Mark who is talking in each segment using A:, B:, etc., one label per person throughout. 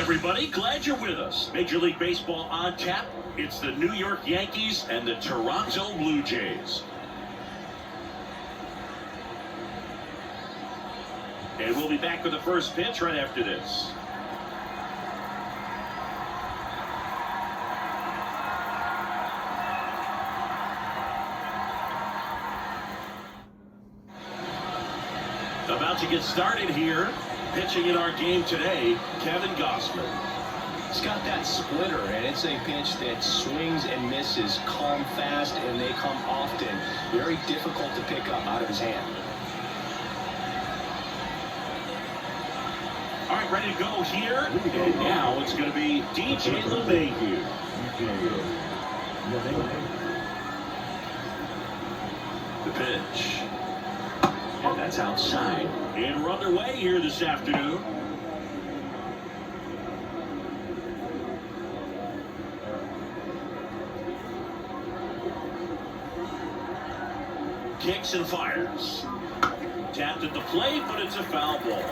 A: everybody. Glad you're with us. Major League Baseball on tap. It's the New York Yankees and the Toronto Blue Jays. And we'll be back with the first pitch right after this. About to get started here. Pitching in our game today, Kevin Gausman.
B: He's got that splitter, and it's a pitch that swings and misses, come fast, and they come often. Very difficult to pick up out of his hand.
A: All right, ready to go here. And now it's going to be DJ LeMahieu. The pitch. And that's outside. And we're underway here this afternoon. Kicks and fires. Tapped at the plate, but it's a foul ball.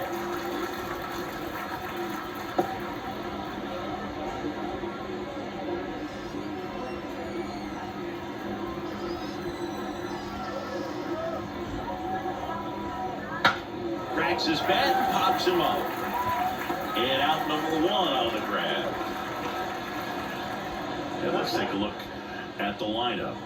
A: Cracks his bat and pops him up. And out number one on the grab. And let's take a look at the lineup.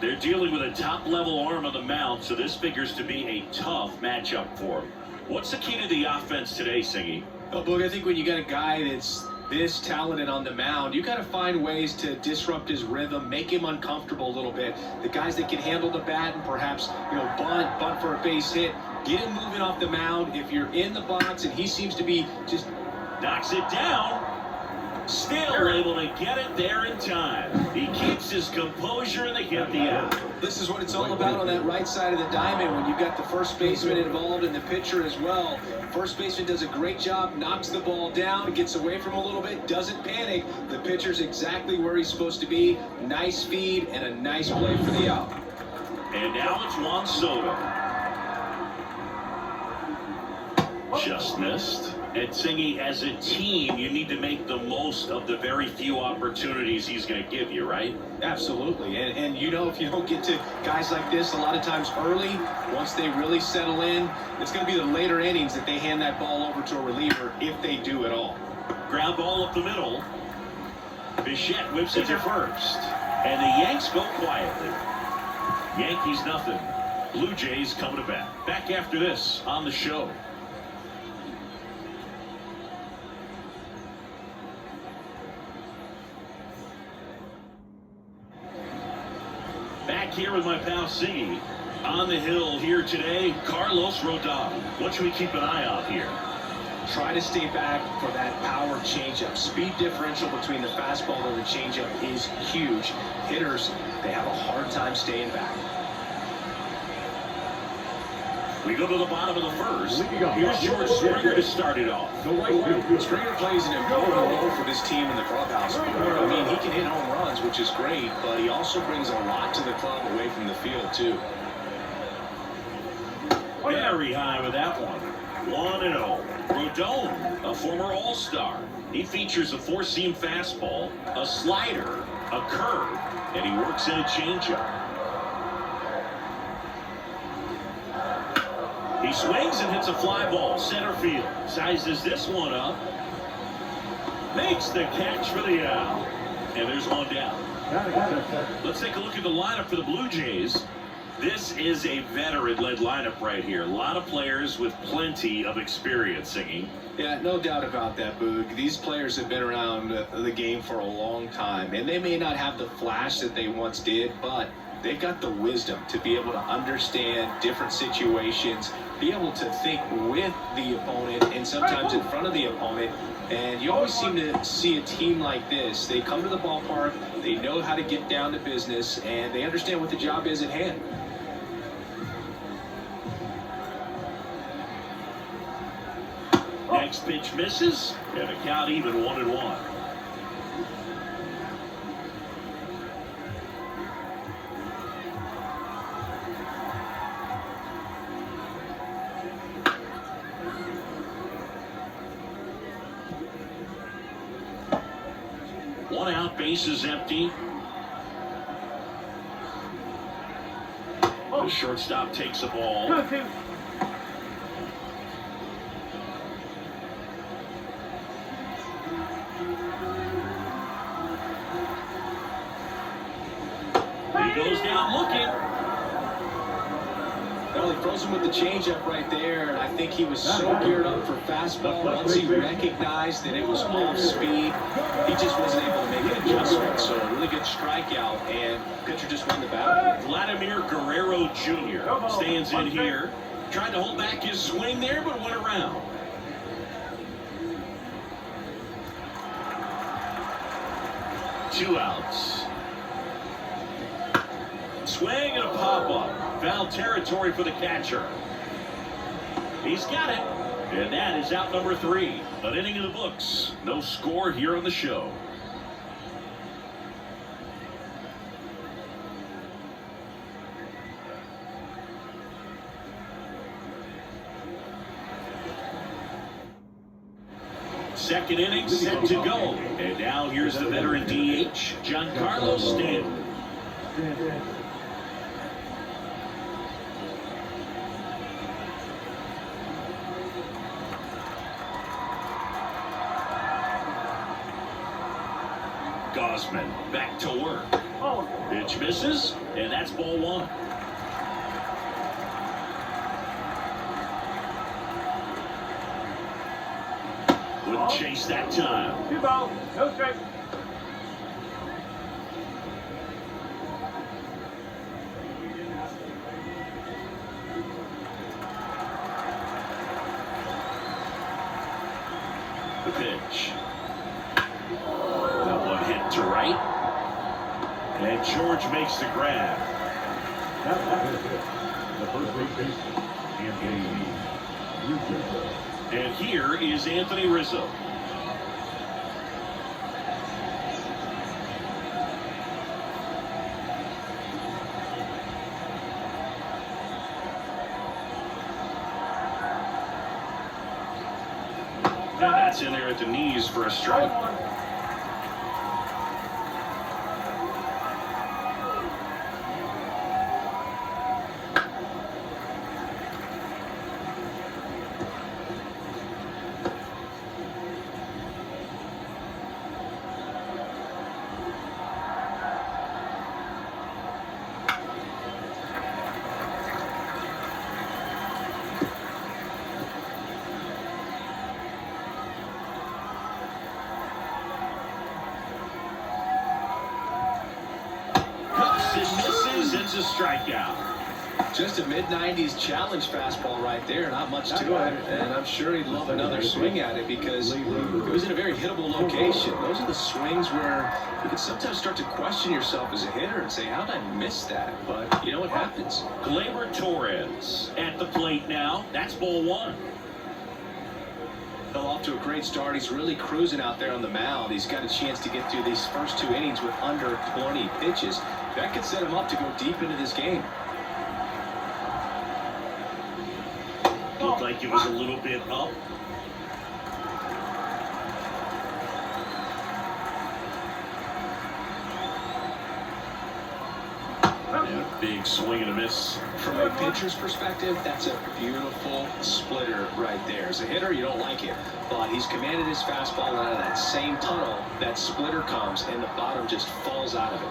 A: They're dealing with a top-level arm on the mound, so this figures to be a tough matchup for them. What's the key to the offense today, Singy?
B: Well, Boog, I think when you got a guy that's this talented on the mound, you got to find ways to disrupt his rhythm, make him uncomfortable a little bit. The guys that can handle the bat and perhaps, bunt for a base hit, get him moving off the mound. If you're in the box and he seems to be just
A: knocks it down, still able to get it there in time. He keeps his composure and they get the out.
B: This is what it's all about on that right side of the diamond when you've got the first baseman involved and the pitcher as well. First baseman does a great job, knocks the ball down, gets away from a little bit, doesn't panic. The pitcher's exactly where he's supposed to be. Nice feed and a nice play for the out.
A: And now it's Juan Soto. Just missed. And Singy, as a team, you need to make the most of the very few opportunities he's going to give you, right?
B: Absolutely. And if you don't get to guys like this a lot of times early, once they really settle in, it's going to be the later innings that they hand that ball over to a reliever, if they do at all.
A: Ground ball up the middle. Bichette whips it to first. And the Yanks go quietly. Yankees nothing. Blue Jays coming to bat. Back after this on the show. Back here with my pal Singy. On the hill here today, Carlos Rodon. What should we keep an eye on here?
B: Try to stay back for that power changeup. Speed differential between the fastball and the changeup is huge. Hitters, they have a hard time staying back.
A: We go to the bottom of the first. Here's George Springer to start it off.
B: Springer plays an important role for this team in the clubhouse. I mean, he can hit home runs, which is great, but he also brings a lot to the club away from the field, too.
A: Very high with that one. 1-0. Rodon, a former All-Star. He features a four-seam fastball, a slider, a curve, and he works in a changeup. He swings and hits a fly ball, center field. Sizes this one up. Makes the catch for the out. And there's one down. Let's take a look at the lineup for the Blue Jays. This is a veteran-led lineup right here. A lot of players with plenty of experience, Singy.
B: Yeah, no doubt about that, Boog. These players have been around the game for a long time, and they may not have the flash that they once did, but they've got the wisdom to be able to understand different situations, be able to think with the opponent and sometimes in front of the opponent. And you always seem to see a team like this. They come to the ballpark, they know how to get down to business, and they understand what the job is at hand.
A: Next pitch misses, and the count even 1-1. out, bases empty. The shortstop takes the ball. He goes down looking.
B: Well, he froze him with the changeup right there, and I think he was so geared up for fastball. Once he recognized that it was off speed, he just wasn't able to make an adjustment. So a really good strikeout, and pitcher just won the battle.
A: Vladimir Guerrero Jr. stands in here. Tried to hold back his swing there, but went around. Two outs. Swing and a pop-up. Foul territory for the catcher. He's got it. And that is out number 3. An inning in the books. No score here on the show. Second inning set to go. And now here's the veteran DH, Giancarlo Stanton. Gosman back to work. Pitch misses, and that's ball 1. Wouldn't chase that time.
C: 2 balls, no strikes.
A: The pitch. That one hit to right. And George makes the grab.
C: The first base Anthony Rizzo.
A: And here is Anthony Rizzo. And that's in there at the knees for a strike. It's a strikeout.
B: Just a mid-90s challenge fastball right there. Not much to it, and I'm sure he'd love another swing at it because it was in a very hittable location. Those are the swings where you can sometimes start to question yourself as a hitter and say, how did I miss that? But you know what happens.
A: Gleyber Torres at the plate now. That's ball 1.
B: Off to a great start. He's really cruising out there on the mound. He's got a chance to get through these first 2 innings with under 20 pitches. That could set him up to go deep into this game.
A: Looked like it was a little bit up. And a big swing and a miss.
B: From a pitcher's perspective, that's a beautiful splitter right there. As a hitter, you don't like it, but he's commanded his fastball out of that same tunnel. That splitter comes, and the bottom just falls out of it.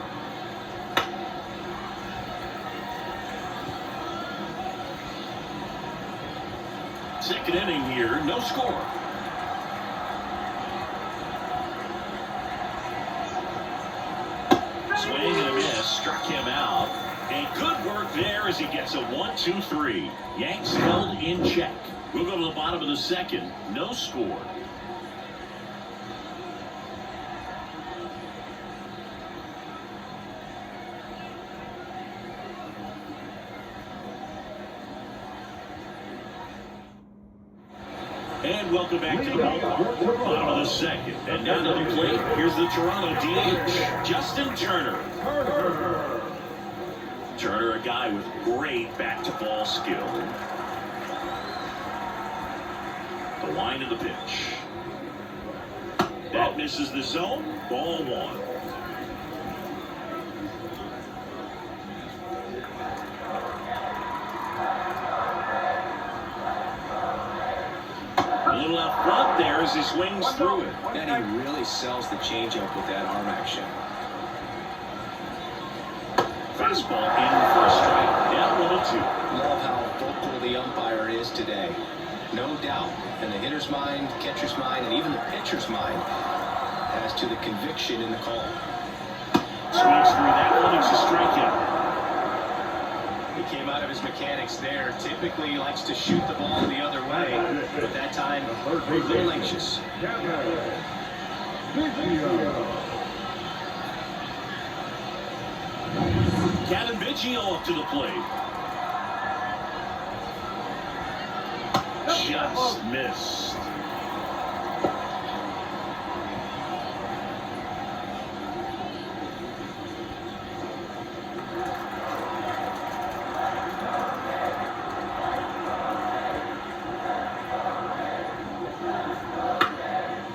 A: Second inning here, no score. Swing and a miss, struck him out. And good work there as he gets a 1-2-3. Yanks held in check. We'll go to the bottom of the second, no score. And welcome back to the ballpark. Bottom of the second. And down to the plate, here's the Toronto DH, Justin Turner. Turner, a guy with great bat-to-ball skill. The line of the pitch. That misses the zone. Ball 1. little out front there as he swings through it.
B: And he really sells the changeup with that arm action.
A: Fastball in for a strike. Down 1-2.
B: Love how vocal the umpire is today. No doubt. And the hitter's mind, catcher's mind, and even the pitcher's mind as to the conviction in the call.
A: Swings through that one. It's a strikeout.
B: He came out of his mechanics there. Typically likes to shoot the ball the other way, but that time a little anxious.
A: Biggio up to the plate. Just missed.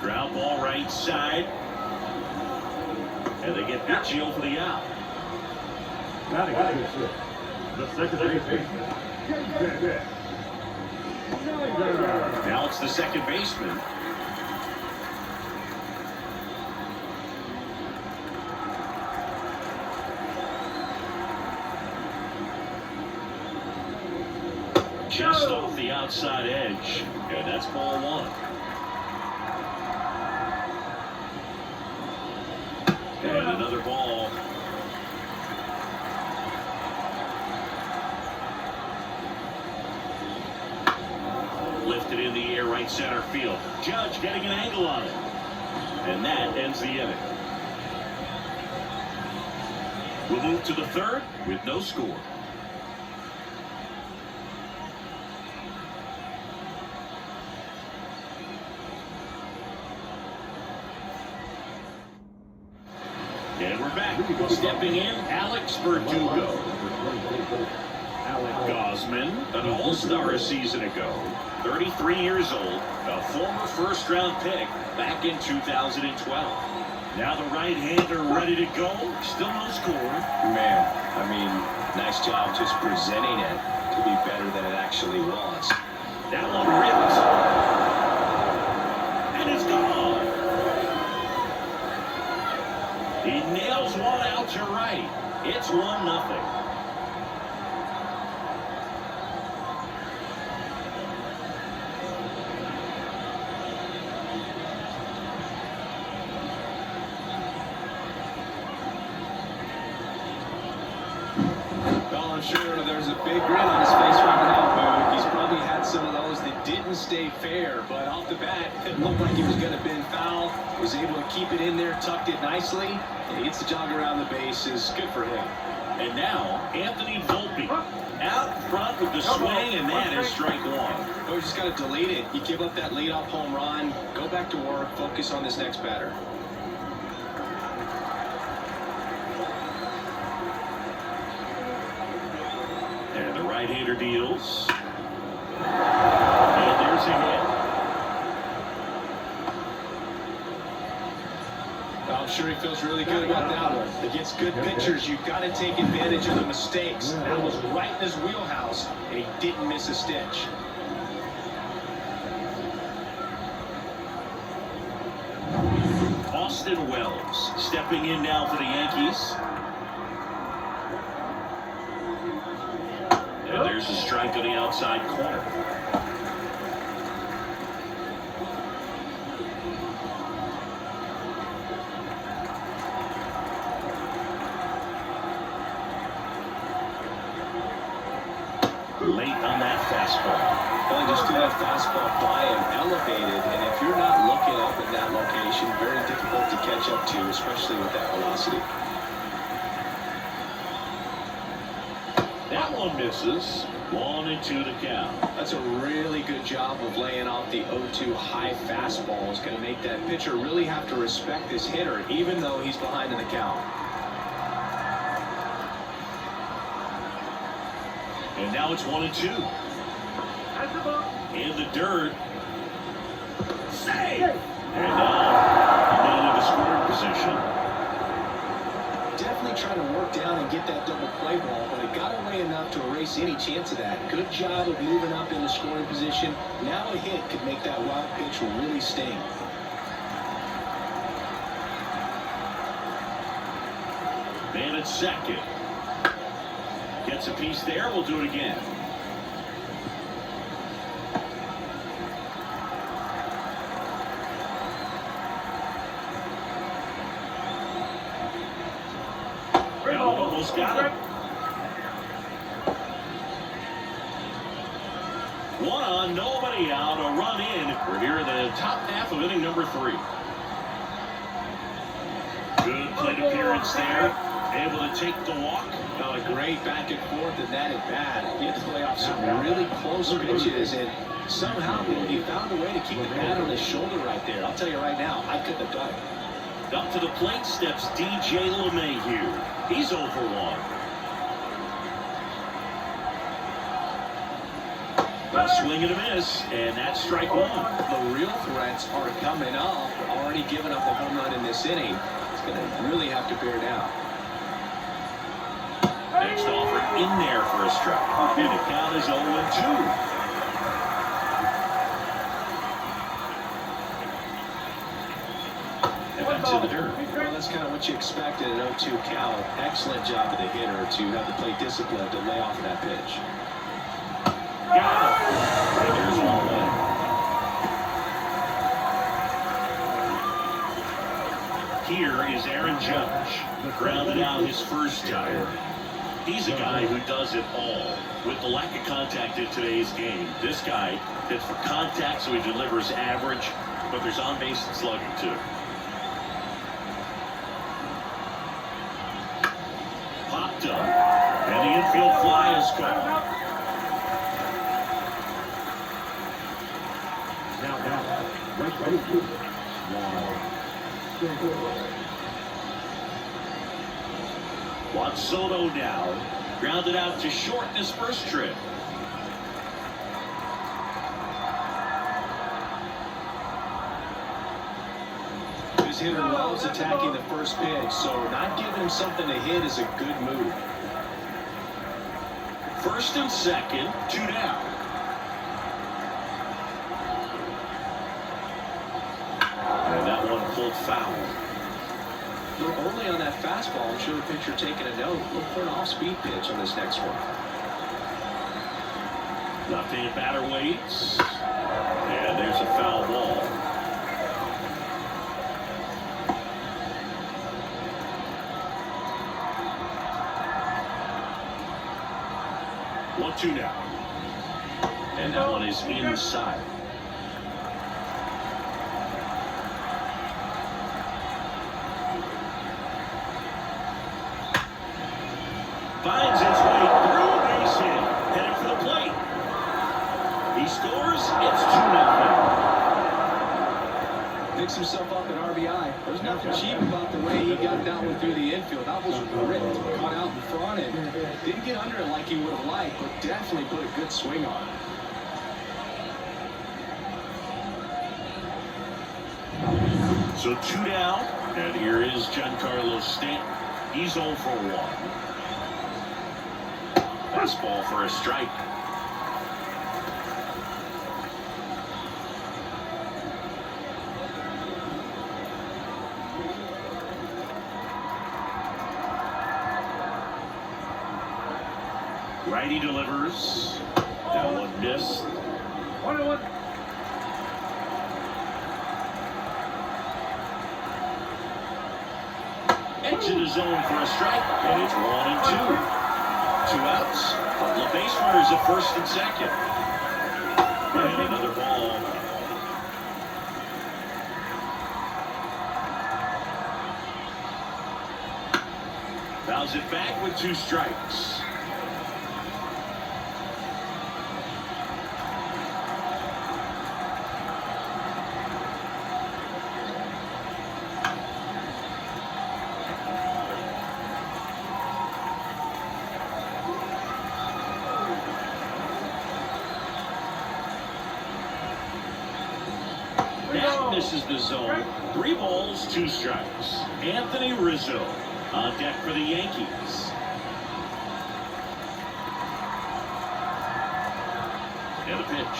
A: Ground ball right side. And they get Biggio for the out.
C: Got it. The second baseman.
A: Now it's the second baseman. Just off the outside edge. And that's ball one. And another ball. Lifted in the air, right center field. Judge getting an angle on it. And that ends the inning. We'll move to the third with no score. And we're back. Stepping in, Alex Verdugo. Alec Gosman, an all-star a season ago. 33 years old, a former first-round pick back in 2012. Now the right-hander ready to go. Still no score.
B: Man, I mean, nice job just presenting it to be better than it actually was.
A: That one ripped. And it's gone. He nails one out to right. It's 1-0.
B: I'm sure there's a big grin on his face right now, Boog. He's probably had some of those that didn't stay fair, but off the bat, it looked like he was going to bend foul. Was able to keep it in there, tucked it nicely, and he gets the jog around the bases. Good for him.
A: And now, Anthony Volpe out front with the swing, and that is strike one.
B: Oh, you just got to delete it. You give up that leadoff home run, go back to work, focus on this next batter.
A: Right-hander deals. And there's a hit.
B: I'm sure he feels really good about that one. Against good pitchers, you've got to take advantage of the mistakes. That was right in his wheelhouse, and he didn't miss a stitch.
A: Austin Wells stepping in now for the Yankees. And there's a strike on the outside corner. Late on that fastball.
B: Well, just threw that fastball by him, elevated, and if you're not looking up at that location, very difficult to catch up to, especially with that velocity.
A: That one misses. 1-2 the count.
B: That's a really good job of laying off the 0-2 high fastball. It's going to make that pitcher really have to respect this hitter, even though he's behind in the count.
A: And now it's 1-2. In the dirt. Save! And now, man in the scoring position.
B: Definitely trying to work down and get that double play ball, but it got away enough to erase any chance of that. Good job of moving up in the scoring position. Now a hit could make that wild pitch really sting.
A: Man at second. Gets a piece there. We'll do it again. Almost got it. One on, nobody out, a run in. We're near the top half of inning number 3. Good plate appearance there. Able to take the walk.
B: A great back and forth in that at bat. He had to play off some really close pitches, and somehow he found a way to keep the bat on his shoulder right there. I'll tell you right now, I couldn't have done it.
A: Up to the plate steps DJ LeMahieu. He's 0 for 1. A swing and a miss, and that's strike 1.
B: The real threats are coming up. Already given up a home run in this inning. It's going to really have to bear down.
A: Next offer in there for a strike. And the count is 0-2. To the dirt.
B: Well, that's kind of what you expected an 0-2 count. Excellent job of the hitter to have the plate discipline to lay off that pitch.
A: Got it. And there's 1 away. Here is Aaron Judge. Grounded out his first time. He's a guy who does it all. With the lack of contact in today's game, this guy hits for contact, so he delivers average, but there's on-base and slugging too. Popped up, and the infield fly is caught. Juan Soto now grounded out to short this first trip.
B: His hitter loves attacking the first pitch, so not giving him something to hit is a good move.
A: First and second, 2 down. And that one pulled foul.
B: We're only on that fastball. I'm sure the pitcher taking a note. Look for an off-speed pitch on this next one.
A: Left-handed batter waits. And there's a foul ball. One-two now. And that one is inside. Finds its way through a base hit. Headed for the plate. He scores. It's 2-0.
B: Picks himself up an RBI. There's nothing cheap about the way he got that one through the infield. That was ripped. Caught out in front and didn't get under it like he would have liked, but definitely put a good swing on it.
A: So 2 down. And here is Giancarlo Stanton. He's 0 for 1. Fastball for a strike. Righty delivers. That one missed.
C: 1-1.
A: Edge of the zone for a strike. And it's 1-2. 2 outs. Couple of base runners at first and second. And another ball. Fouls it back with 2 strikes. That misses the zone. 3 balls, 2 strikes. Anthony Rizzo On deck for the Yankees. And a pitch.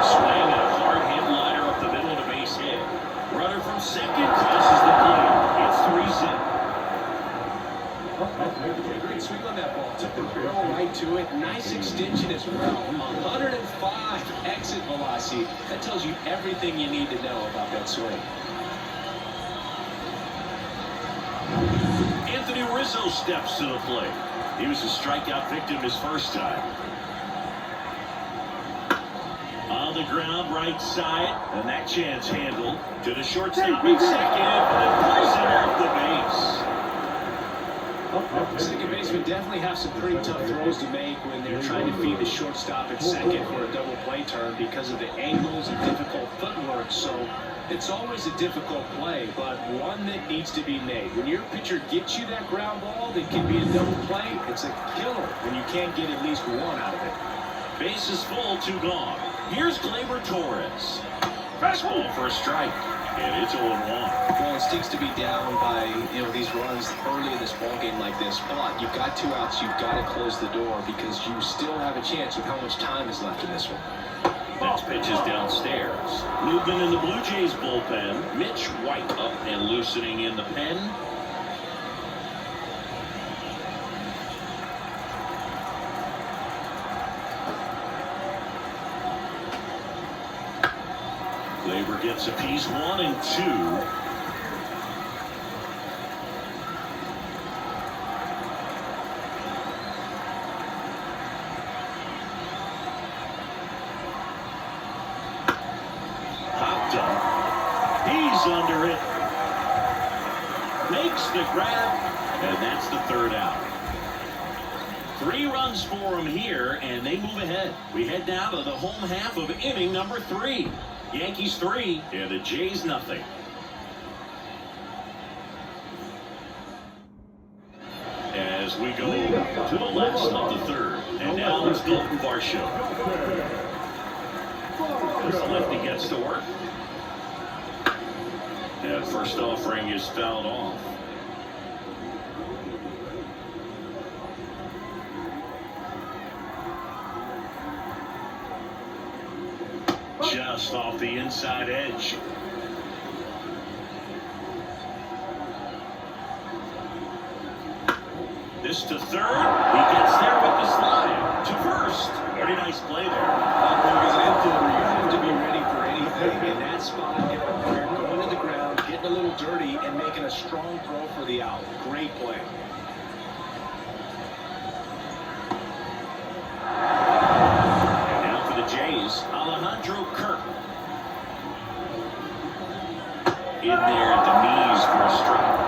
A: Swing and a hard hit liner up the middle to base hit. Runner from second crosses the plate. It's 3-0.
B: Great swing on that ball. Took the barrel right to it. Nice extension as well. 105 exit velocity. That tells you everything you need to know about that swing.
A: Anthony Rizzo steps to the plate. He was a strikeout victim his first time. On the ground, right side, and that chance handled to the shortstop in second, and pulls it off the base.
B: Second basemen definitely have some pretty tough throws to make when they're trying to feed the shortstop at second for a double play turn because of the angles and difficult footwork. So it's always a difficult play, but one that needs to be made. When your pitcher gets you that ground ball that can be a double play, it's a killer when you can't get at least one out of it.
A: Base is full, 2 gone. Here's Gleyber Torres. Fastball for a strike, and it's 0-1.
B: Well, it stinks to be down by these runs early in this ball game like this, but you've got 2 outs. You've got to close the door because you still have a chance with how much time is left in this one.
A: Next pitch is downstairs. Movement in the Blue Jays bullpen. Mitch White up and loosening in the pen. Gleyber gets a piece, 1 and 2. He's under it. Makes the grab, and that's the 3rd out. 3 runs for him here, and they move ahead. We head now to the home half of inning number 3. Yankees 3, and the Jays nothing. As we go to the last of the 3rd, and now it's Dalton Varsho. As the lefty gets to work. That first offering is fouled off. Just off the inside edge. This to 3rd. He gets there with the slide. To first. Very nice play there.
B: As an infielder, you have to be ready for anything. In that spot, get prepared, going to the ground, getting a little dirty, and making a strong throw for the out. Great play.
A: And now for the Jays, Alejandro Kirk. In there at the knees for a strike.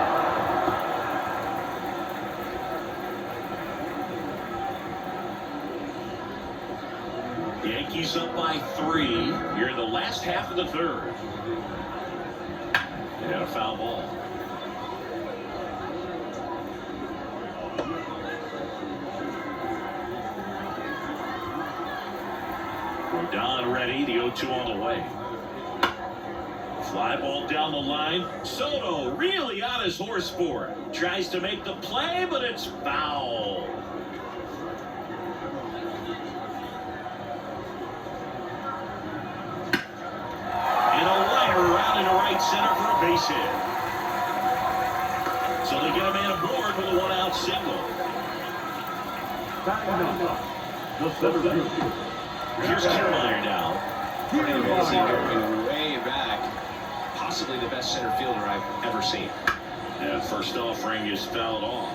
A: Yankees up by 3 here in the last half of the 3rd. And a foul ball. Rodon ready, the 0-2 on the way. Fly ball down the line. Soto really on his horse for it. Tries to make the play, but it's foul. And a liner around into right center for a base hit. So they get a man aboard with a 1-out single. Here's Kiermaier now.
B: Pretty amazing, going way back. Possibly the best center fielder I've ever seen.
A: That first offering is fouled off.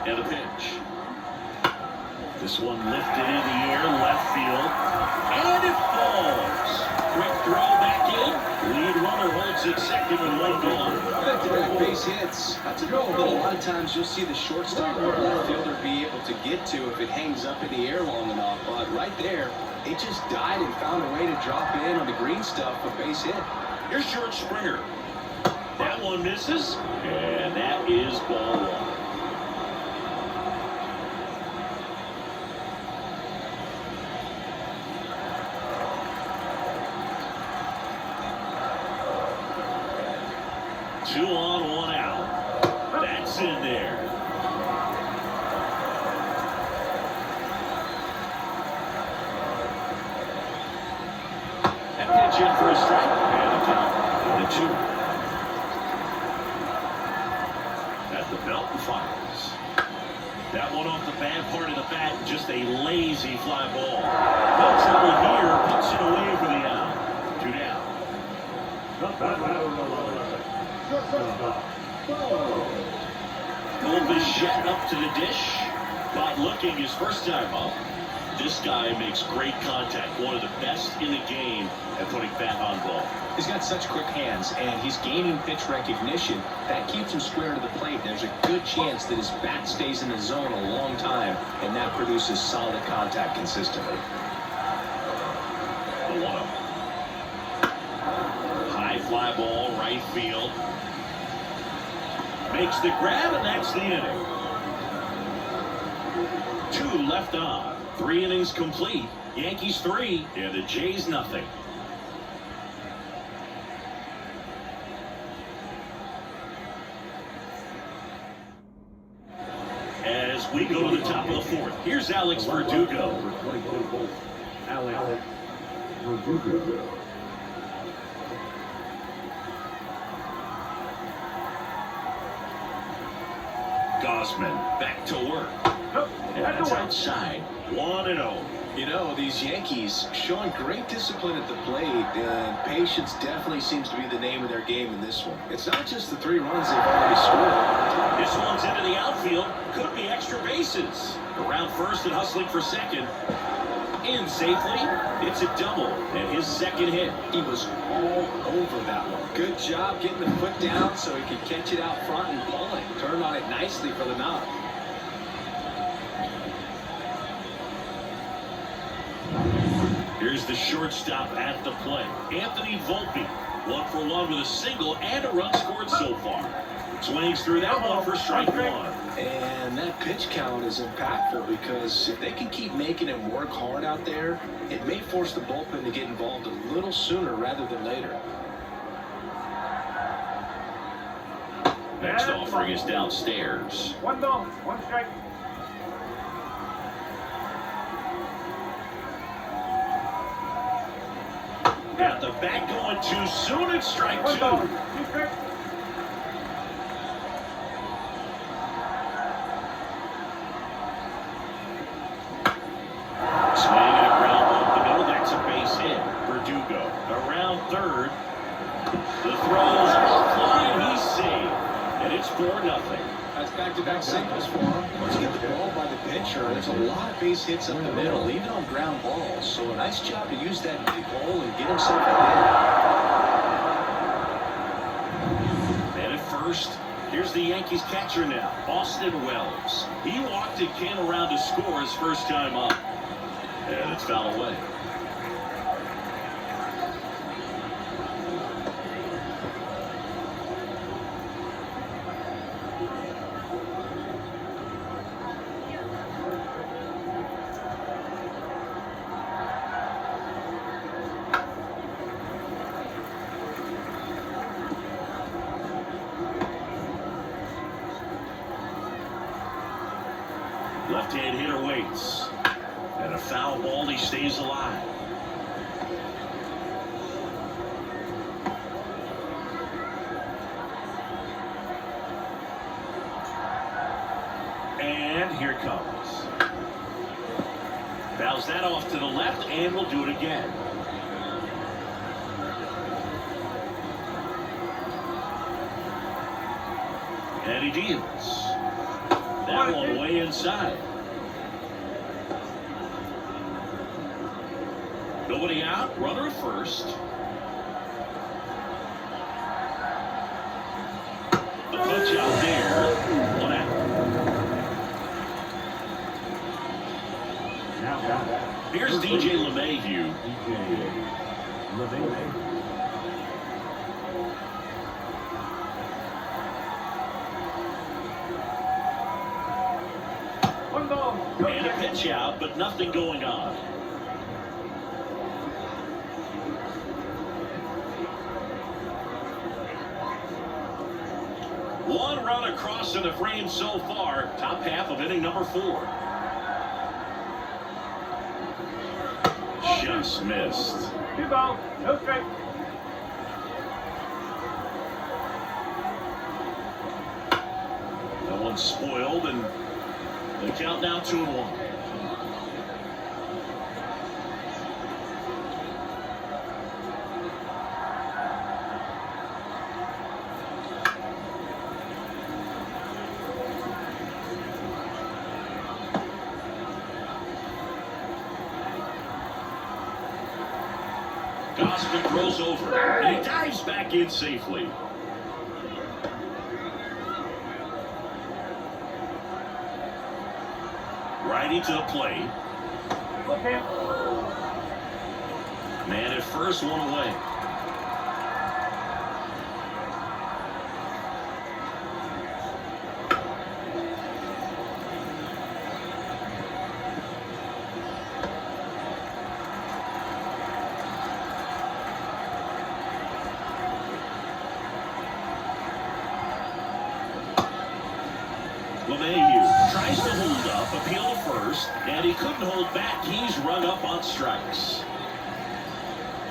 A: And a pitch. This one lifted in the air, left field, and it falls. Quick throw back in. Lead runner holds it second and 1 gone.
B: Back-to-back base hits. That's a goal that a lot of times you'll see the shortstop or left fielder be able to get to if it hangs up in the air long enough. But right there, it just died and found a way to drop in on the green stuff for base hit.
A: Here's George Springer. That one misses, and that is ball one. Two on, one out. That's in there. That pitch in for a strike. And the count. The two. At the belt and fires. That one off the bad part of the bat. Just a lazy fly ball. No trouble here. Puts it away for the out. Two down. Bichette up to the dish. Not looking his first time up. This guy makes great contact. One of the best in the game at putting bat on ball.
B: He's got such quick hands, and he's gaining pitch recognition. That keeps him square to the plate. There's a good chance that his bat stays in the zone a long time, and that produces solid contact consistently.
A: The 1-0. High fly ball, right field. Makes the grab, and that's the inning. 2 left on. 3 innings complete. Yankees 3, and the Jays nothing. As we go to the top of the 4th, here's Alex Verdugo.
C: Alex Verdugo.
A: Gosman back to work. And that's outside. 1-0.
B: You know, these Yankees showing great discipline at the plate, and patience definitely seems to be the name of their game in this one. It's not just the 3 runs they've already scored.
A: This one's into the outfield. Could be extra bases. Around first and hustling for second. In safely. It's a double. And his second hit.
B: He was all over that one. Good job getting the foot down so he could catch it out front and pull it. Turned on it nicely for the mount.
A: Here's the shortstop at the plate. Anthony Volpe. 1 for 1 with a single and a run scored so far. Swings through that one for strike 1.
B: And that pitch count is impactful because if they can keep making him work hard out there, it may force the bullpen to get involved a little sooner rather than later.
A: Next offering is downstairs.
C: 1 ball, 1 strike.
A: Got the bat going too soon. It's strike 2.
C: 1 ball, 2 strikes.
A: Swing and a ground ball up the middle. That's a base hit. Verdugo around third. The throw's offline. He's saved. And it's 4-0.
B: That's back-to-back singles for him. Once you get the ball by the pitcher, there's a lot of base hits up the middle, even on ground balls. So a nice job to use that big hole and get himself ahead.
A: And at first, here's the Yankees catcher now, Austin Wells. He walked and came around to score his first time up. And it's foul away. Left-hand hitter waits. And a foul ball, he stays alive. And here comes. Fouls that off to the left, and we'll do it again. And he deals. That one way inside. Nobody out, runner at first. The punch out there, 1 out. Here's DJ LeMahieu. catch out, but nothing going on. One run across in the frame so far. Top half of inning number 4. Just missed.
C: 2 balls, no strikes.
A: That one's spoiled, and the count now 2-1. Gosman throws over, and he dives back in safely. Righty to the plate.
C: Okay.
A: Man at first, one away. LeMahieu tries to hold up, appeal to first, and he couldn't hold back. He's run up on strikes.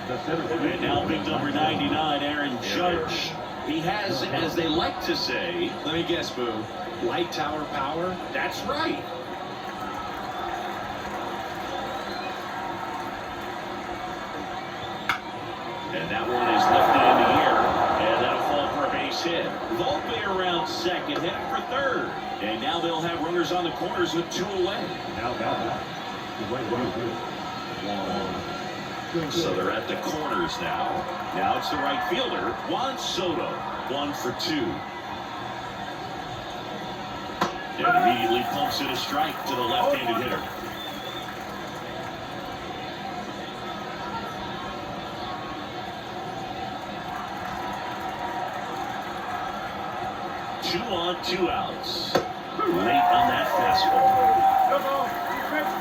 A: And now big number 99, Aaron Judge. He has, as they like to say,
B: Let me guess, Boo. Light tower power?
A: that's right. And that one is lifted in the air, and that'll fall for a base hit. Volpe around second, heading for third. And now they'll have runners on the corners with 2 away. So they're at the corners now. Now it's the right fielder, Juan Soto, 1 for 2. And immediately pumps in a strike to the left-handed hitter. Two on, 2 outs. Late on that fastball.
C: No ball, 3 strikes.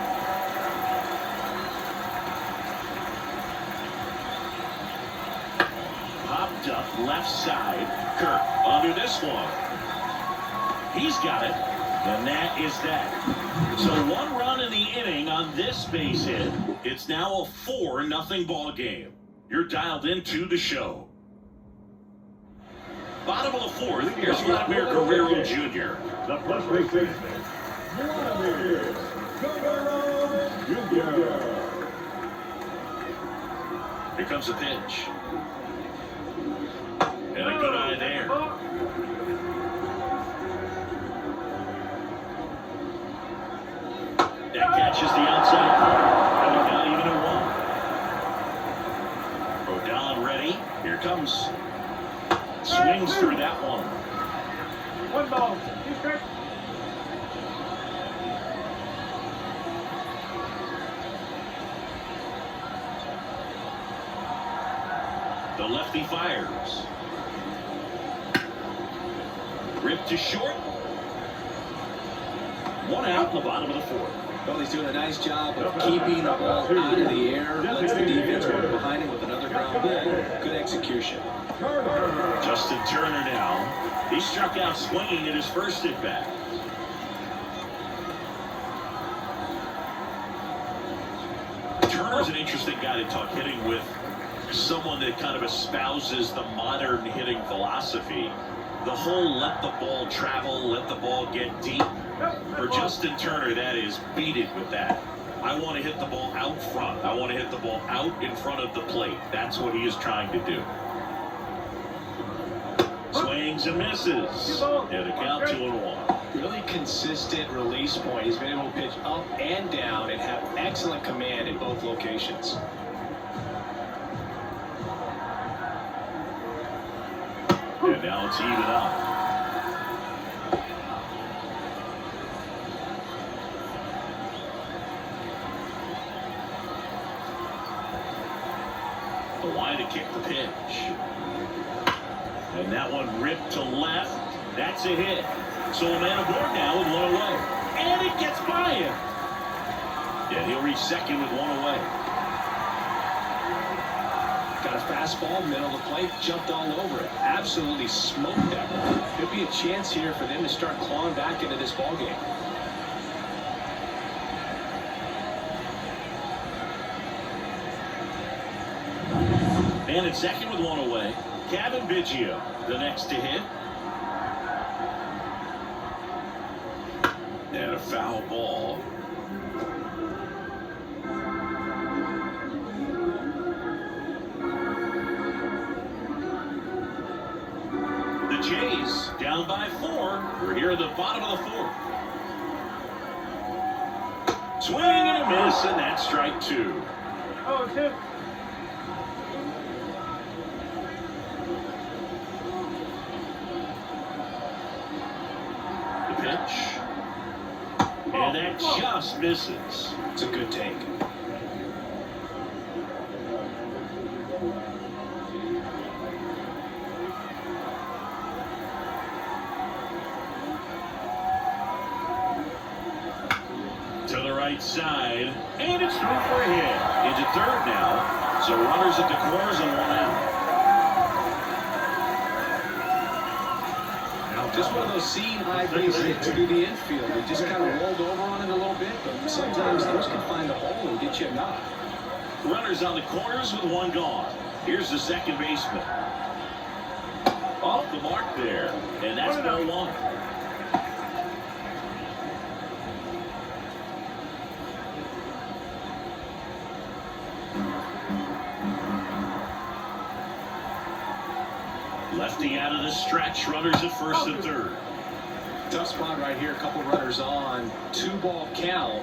A: Popped up left side. Kirk under this one. He's got it. And that is that. So 1 run in the inning on this base hit. It's now a 4-0 ball game. You're dialed into the show. Bottom of the 4th, here's Vladimir Guerrero Jr.
C: The first base baseman, Vladimir Guerrero Jr.
A: Here comes the pitch. And a good eye there. That catches the outside corner. And not even a 1. Rodon ready. Here comes. Swings through that one.
C: 1 ball, 2 strikes.
A: The lefty fires. Ripped to short. 1 out in the bottom of the 4th.
B: Well, he's doing a nice job of keeping the ball out of the air. Lets the defense work behind him with another ground ball. Good execution.
A: Justin Turner now. He struck out swinging in his first at bat. Turner's an interesting guy to talk hitting with. Someone that kind of espouses the modern hitting philosophy. The whole let the ball travel, let the ball get deep. For Justin Turner, that is beat it with that. I want to hit the ball out front. I want to hit the ball out in front of the plate. That's what he is trying to do. Swings and misses. And a count 2-1.
B: Really consistent release point. He's been able to pitch up and down and have excellent command in both locations.
A: And now it's even up. The line to kick the pitch. And that one ripped to left. That's a hit. So a man aboard now with 1 away. And it gets by him. And he'll reach second with one away.
B: Got a fastball, middle of the plate, jumped all over it. Absolutely smoked that ball. Could be a chance here for them to start clawing back into this ball game.
A: And at second with one away, Kevin Biggio, the next to hit. And a foul ball. The Jays down by 4. We're here at the bottom of the 4th. Swing and a miss, and that's strike 2.
C: Oh, two.
A: The pitch. And that just misses.
B: It's a good take.
A: To the right side, and it's through for a hit. Into third now, so runners at the corners and one out.
B: Just one of those seeing high base hits to the infield. It just kind of rolled over on it a little bit, but sometimes those can find a hole and get you a knock.
A: Runners on the corners with one gone. Here's the second baseman. Off the mark there, and that's ball 1. Lefty out of the stretch, runners at first and third.
B: Tough spot right here, a couple runners on, 2-ball count.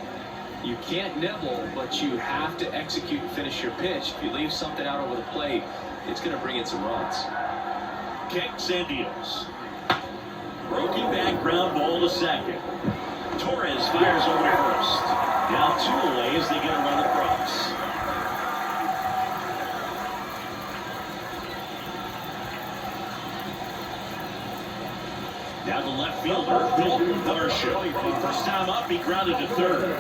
B: You can't nibble, but you have to execute and finish your pitch. If you leave something out over the plate, it's going to bring in some runs.
A: Kicks and deals. Broken back ground ball to second. Torres fires over to first. Now 2 away as they get a run across. Now the left fielder, Dalton Varsho. First time up, he grounded to third.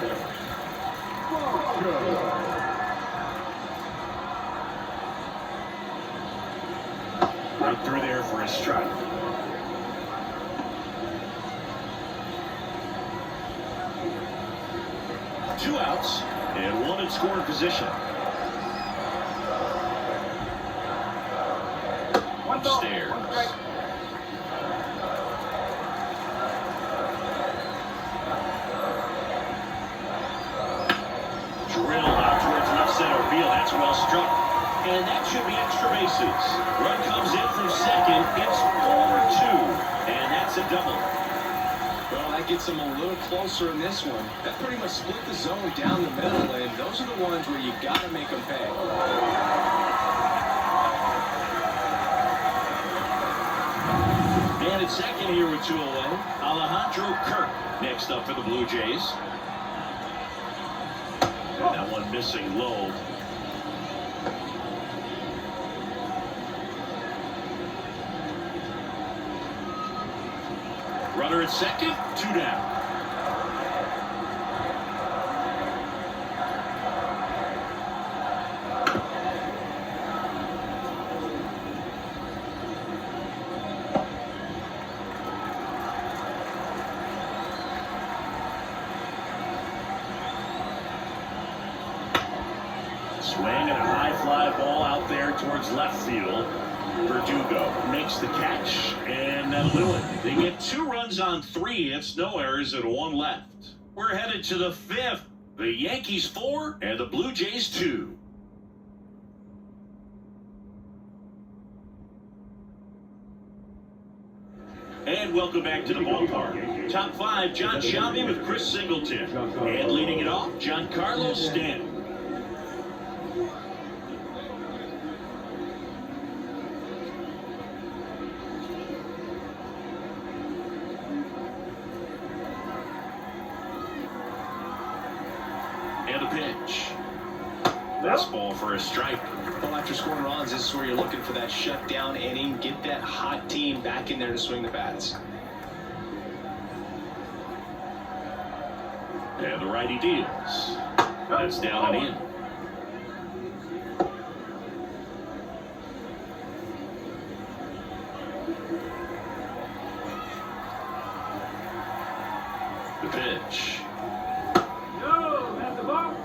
A: Right through there for a strike. Two outs and one in scoring position. Upstairs. Drill out towards left center field. That's well struck. And that should be extra bases. Run comes in from second. It's 4-2. And that's a double.
B: Well, that gets them a little closer in this one. That pretty much split the zone down the middle, and those are the ones where you got to make them pay.
A: And at second here with 2 away, Alejandro Kirk next up for the Blue Jays. And that one missing low. Runner at second, 2 down. Swing and a high fly ball out there towards left field. Verdugo makes the catch, and that'll do it. They get 2 runs on 3 hits, no errors, and 1 left. We're headed to the 5th. The Yankees 4 and the Blue Jays 2. And welcome back to the ballpark. Top 5, John Shelby with Chris Singleton. And leading it off, Giancarlo Stanton. And a pitch. Fastball for a strike.
B: Well, after scoring runs, this is where you're looking for that shutdown inning. Get that hot team back in there to swing the bats.
A: And the righty deals. That's down and in. The pitch.
C: No, that's the ball.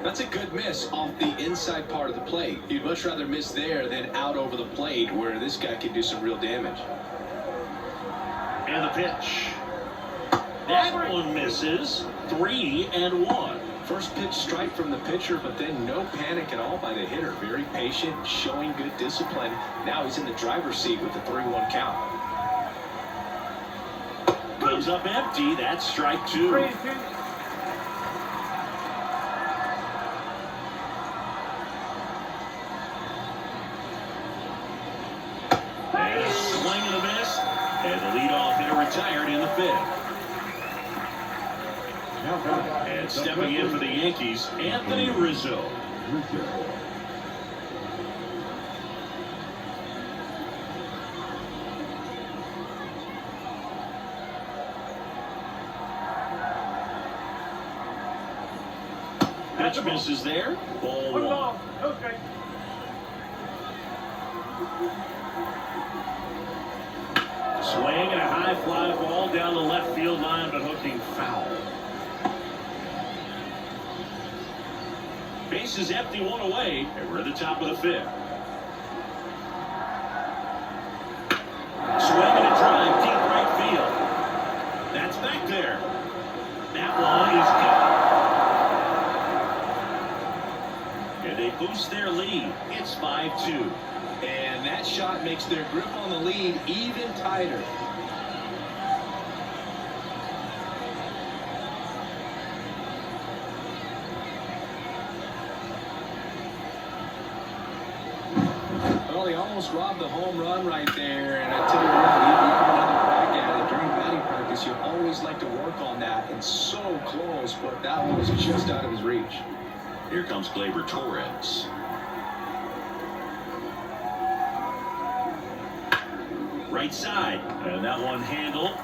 B: That's a good miss off the inside part of the plate. You'd much rather miss there than out over the plate where this guy can do some real damage.
A: And the pitch. That one misses. 3-1.
B: First pitch strike from the pitcher, but then no panic at all by the hitter. Very patient, showing good discipline. Now he's in the driver's seat with the 3-1 count.
A: Comes up empty. That's strike 2.
C: 3-2.
A: And a swing and a miss. And the leadoff hitter retired in the 5th. And stepping in for the Yankees, Anthony Rizzo. Pitch misses there. Ball 1.
C: One ball. No strike.
A: Swing and a high fly ball down the left field line, but hooking foul. Base is empty, 1 away, and we're at the top of the 5th. Swing and a drive, deep right field. That's back there. That one is gone. And they boost their lead. It's 5-2.
B: And that shot makes their grip on the lead even tighter. Well, he almost robbed the home run right there, and I tell you what, he got another crack at it. During batting practice, you always like to work on that, and so close, but that one was just out of his reach.
A: Here comes Gleyber Torres. Right side, and that one handled.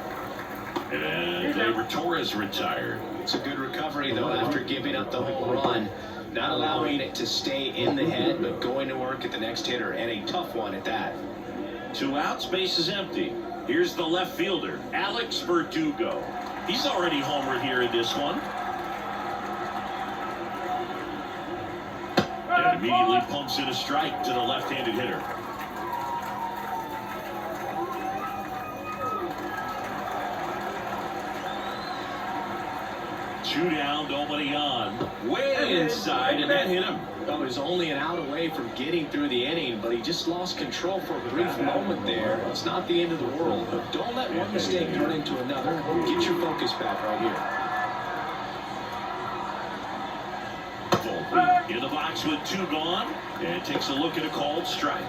A: And Gleyber Torres retired.
B: It's a good recovery, though, after giving up the home run. Not allowing it to stay in the head, but going to work at the next hitter, and a tough one at that.
A: 2 outs, base is empty. Here's the left fielder, Alex Verdugo. He's already homered here in this one. And immediately pumps in a strike to the left-handed hitter. Two down, nobody on. Way inside, and that hit him.
B: Well, he was only an out away from getting through the inning, but he just lost control for a brief moment there. It's not the end of the world, but don't let one mistake turn into another. Get your focus back right here.
A: Volpe in the box with 2 gone, and takes a look at a called strike.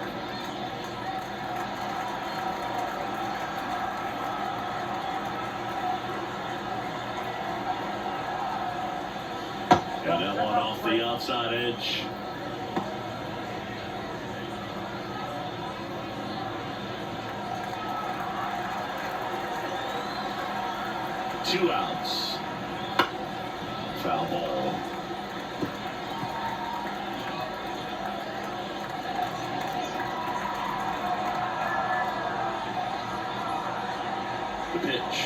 A: And that one off the outside edge. Two outs. Foul ball. The pitch.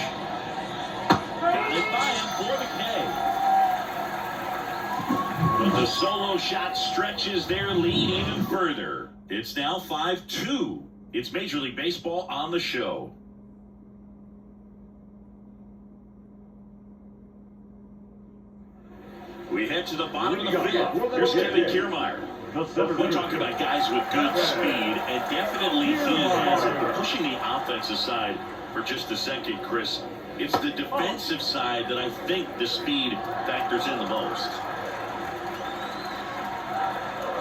A: Got it by him for the K. But the solo shot stretches their lead even further. It's now 5-2. It's Major League Baseball on the show. We head to the bottom of the 5th. Here's Kevin Kiermaier. We're talking about guys with good speed, and definitely he has it. We're pushing the offensive side for just a second, Chris. It's the defensive side that I think the speed factors in the most.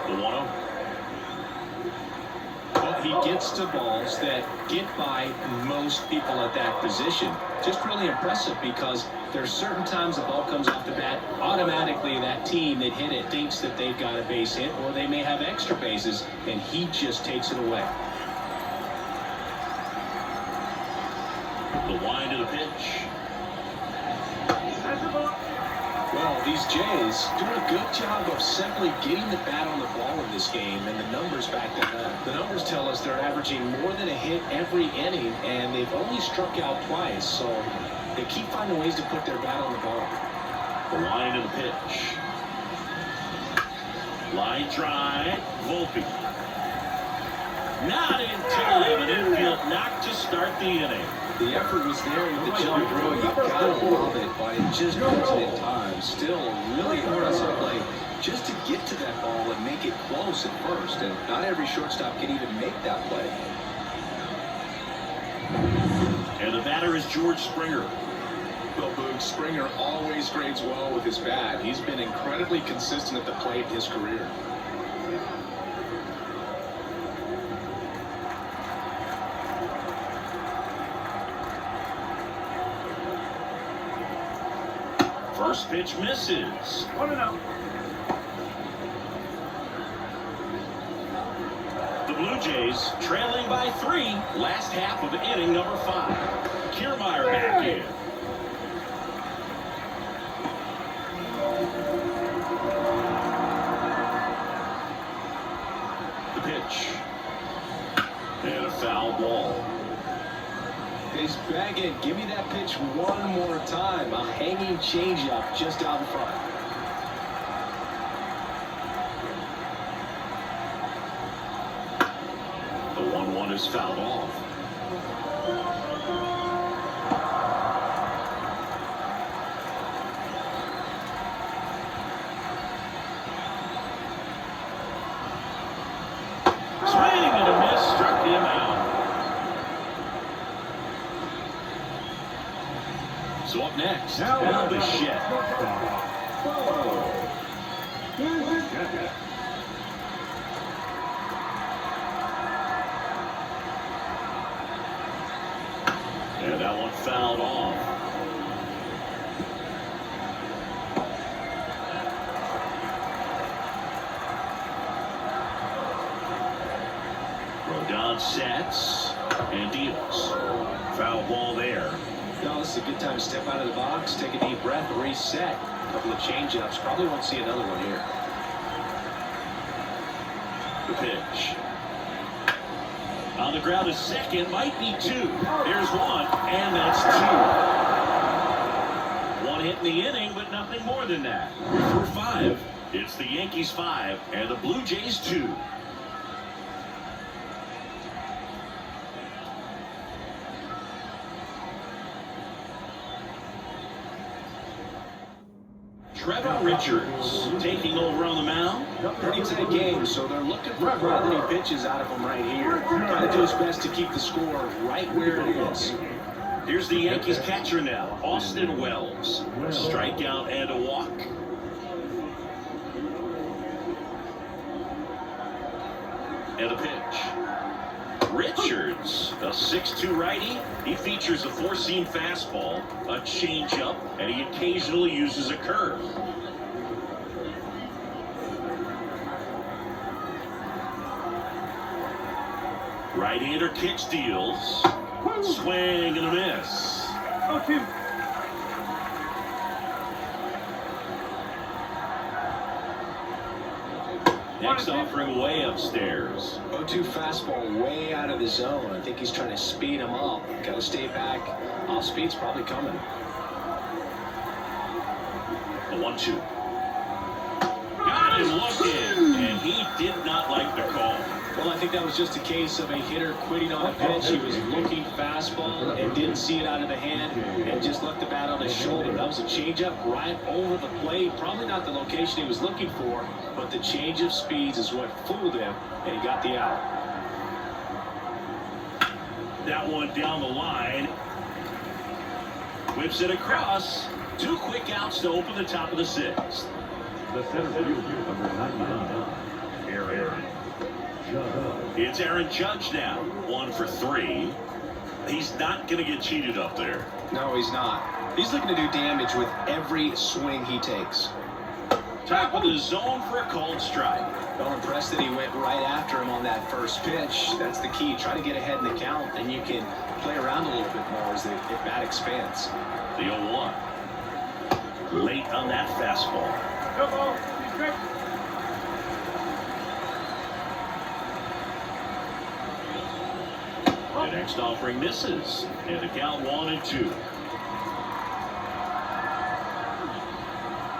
A: The 1-0.
B: Well, he gets to balls that get by most people at that position. Just really impressive because there's certain times the ball comes off the bat, automatically that team that hit it thinks that they've got a base hit, or they may have extra bases, and he just takes it away.
A: The wind of the pitch.
C: That's the ball.
B: Well, all, these Jays doing a good job of simply getting the bat on the ball in this game, and the numbers back that up. The numbers tell us they're averaging more than a hit every inning, and they've only struck out twice, so they keep finding ways to put their bat on the ball.
A: The line and the pitch. Line drive, Volpe. Not in time, an infield knock to start the inning.
B: The effort was there with the jump throw. You gotta love it, but it just wasn't in time. Still a really impressive play just to get to that ball and make it close at first. And not every shortstop can even make that play.
A: And the batter is George Springer.
B: Well, Boog, Springer always grades well with his bat. He's been incredibly consistent at the plate in his career.
A: First pitch misses.
C: 1-0.
A: The Blue Jays trailing by 3. Last half of inning number 5. Kiermaier back in. The pitch. And a foul ball.
B: He's begging, give me that pitch one more time. A hanging changeup just out in front.
A: The 1-1 is fouled off. Swing and a miss, struck him out. So up next, Al Bichette. And that one fouled off. Rodon sets and deals. Foul ball there.
B: No, this is a good time to step out of the box, take a deep breath, reset. A couple of changeups. Probably won't see another one here.
A: The pitch. On the ground is second, might be 2. There's 1, and that's 2. 1 hit in the inning, but nothing more than that. For 5, it's the Yankees 5 and the Blue Jays 2. Trevor Richards taking over on the mound.
B: Pretty tight game, so they're looking for quality pitches out of him right here. Got to do his best to keep the score right where it is.
A: Here's the Yankees catcher now, Austin Wells. A strikeout and a walk. And a pitch. Richards, a 6'2" righty. He features a 4-seam fastball, a changeup, and he occasionally uses a curve. Right-hander kicks, deals. Swing and a miss.
C: 0-2.
A: Next offering way upstairs.
B: 0-2 fastball way out of the zone. I think he's trying to speed him up. Got to stay back. Off speed's probably coming.
A: The 1-2. Got him looking, and he did not like the call.
B: Well, I think that was just a case of a hitter quitting on a pitch. He was looking fastball and didn't see it out of the hand and just left the bat on his shoulder. That was a changeup right over the plate. Probably not the location he was looking for, but the change of speeds is what fooled him, and he got the out.
A: That one down the line. Whips it across. 2 quick outs to open the top of the 6th.
D: The center fielder, number 99, Aaron.
A: It's Aaron Judge now, 1 for 3. He's not going to get cheated up there.
B: No, he's not. He's looking to do damage with every swing he takes.
A: Top of the zone for a called strike.
B: Well, impressed that he went right after him on that first pitch. That's the key. Try to get ahead in the count, and you can play around a little bit more as the bat expands.
A: The 0-1. Late on that fastball.
C: No ball. Be strict.
A: The next offering misses. And the count 1-2.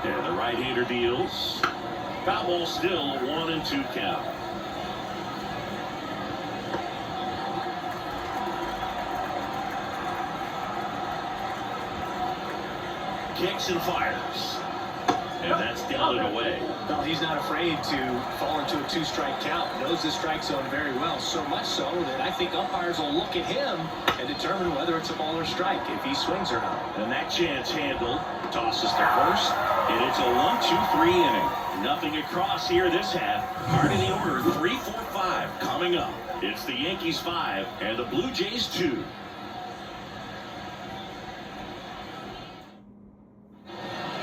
A: And the right-hander deals. Foul ball still, a 1-2 count. Kicks and fires. And that's down and away.
B: Well, he's not afraid to fall into a 2-strike count. Knows the strike zone very well, so much so that I think umpires will look at him and determine whether it's a ball or strike, if he swings or not.
A: And that chance handled. Tosses to first. And it's a 1-2-3 inning. Nothing across here this half. Part of the order, 3-4-5 coming up. It's the Yankees 5 and the Blue Jays 2.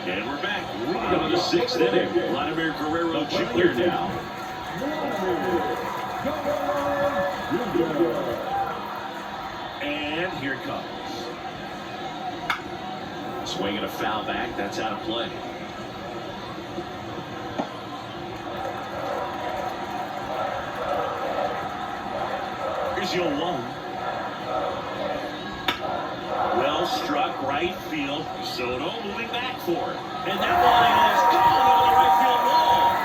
A: And we're back. We go to the 6th inning. Vladimir Guerrero Jr. now. And here it comes. Swinging a foul back. That's out of play. Here's your 1. Well struck right field. Soto moving back for it. And that ball is gone over the right field wall.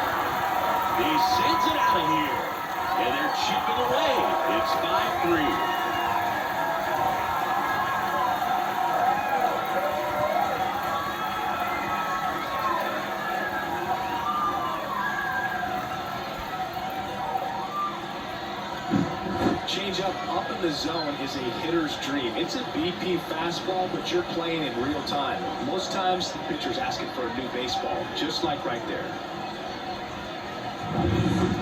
A: He sends it out of here. And they're chipping away. It's 5-3.
B: Changeup up in the zone is a hitter's dream. It's a BP fastball, but you're playing in real time. Most times, the pitcher's asking for a new baseball, just like right there.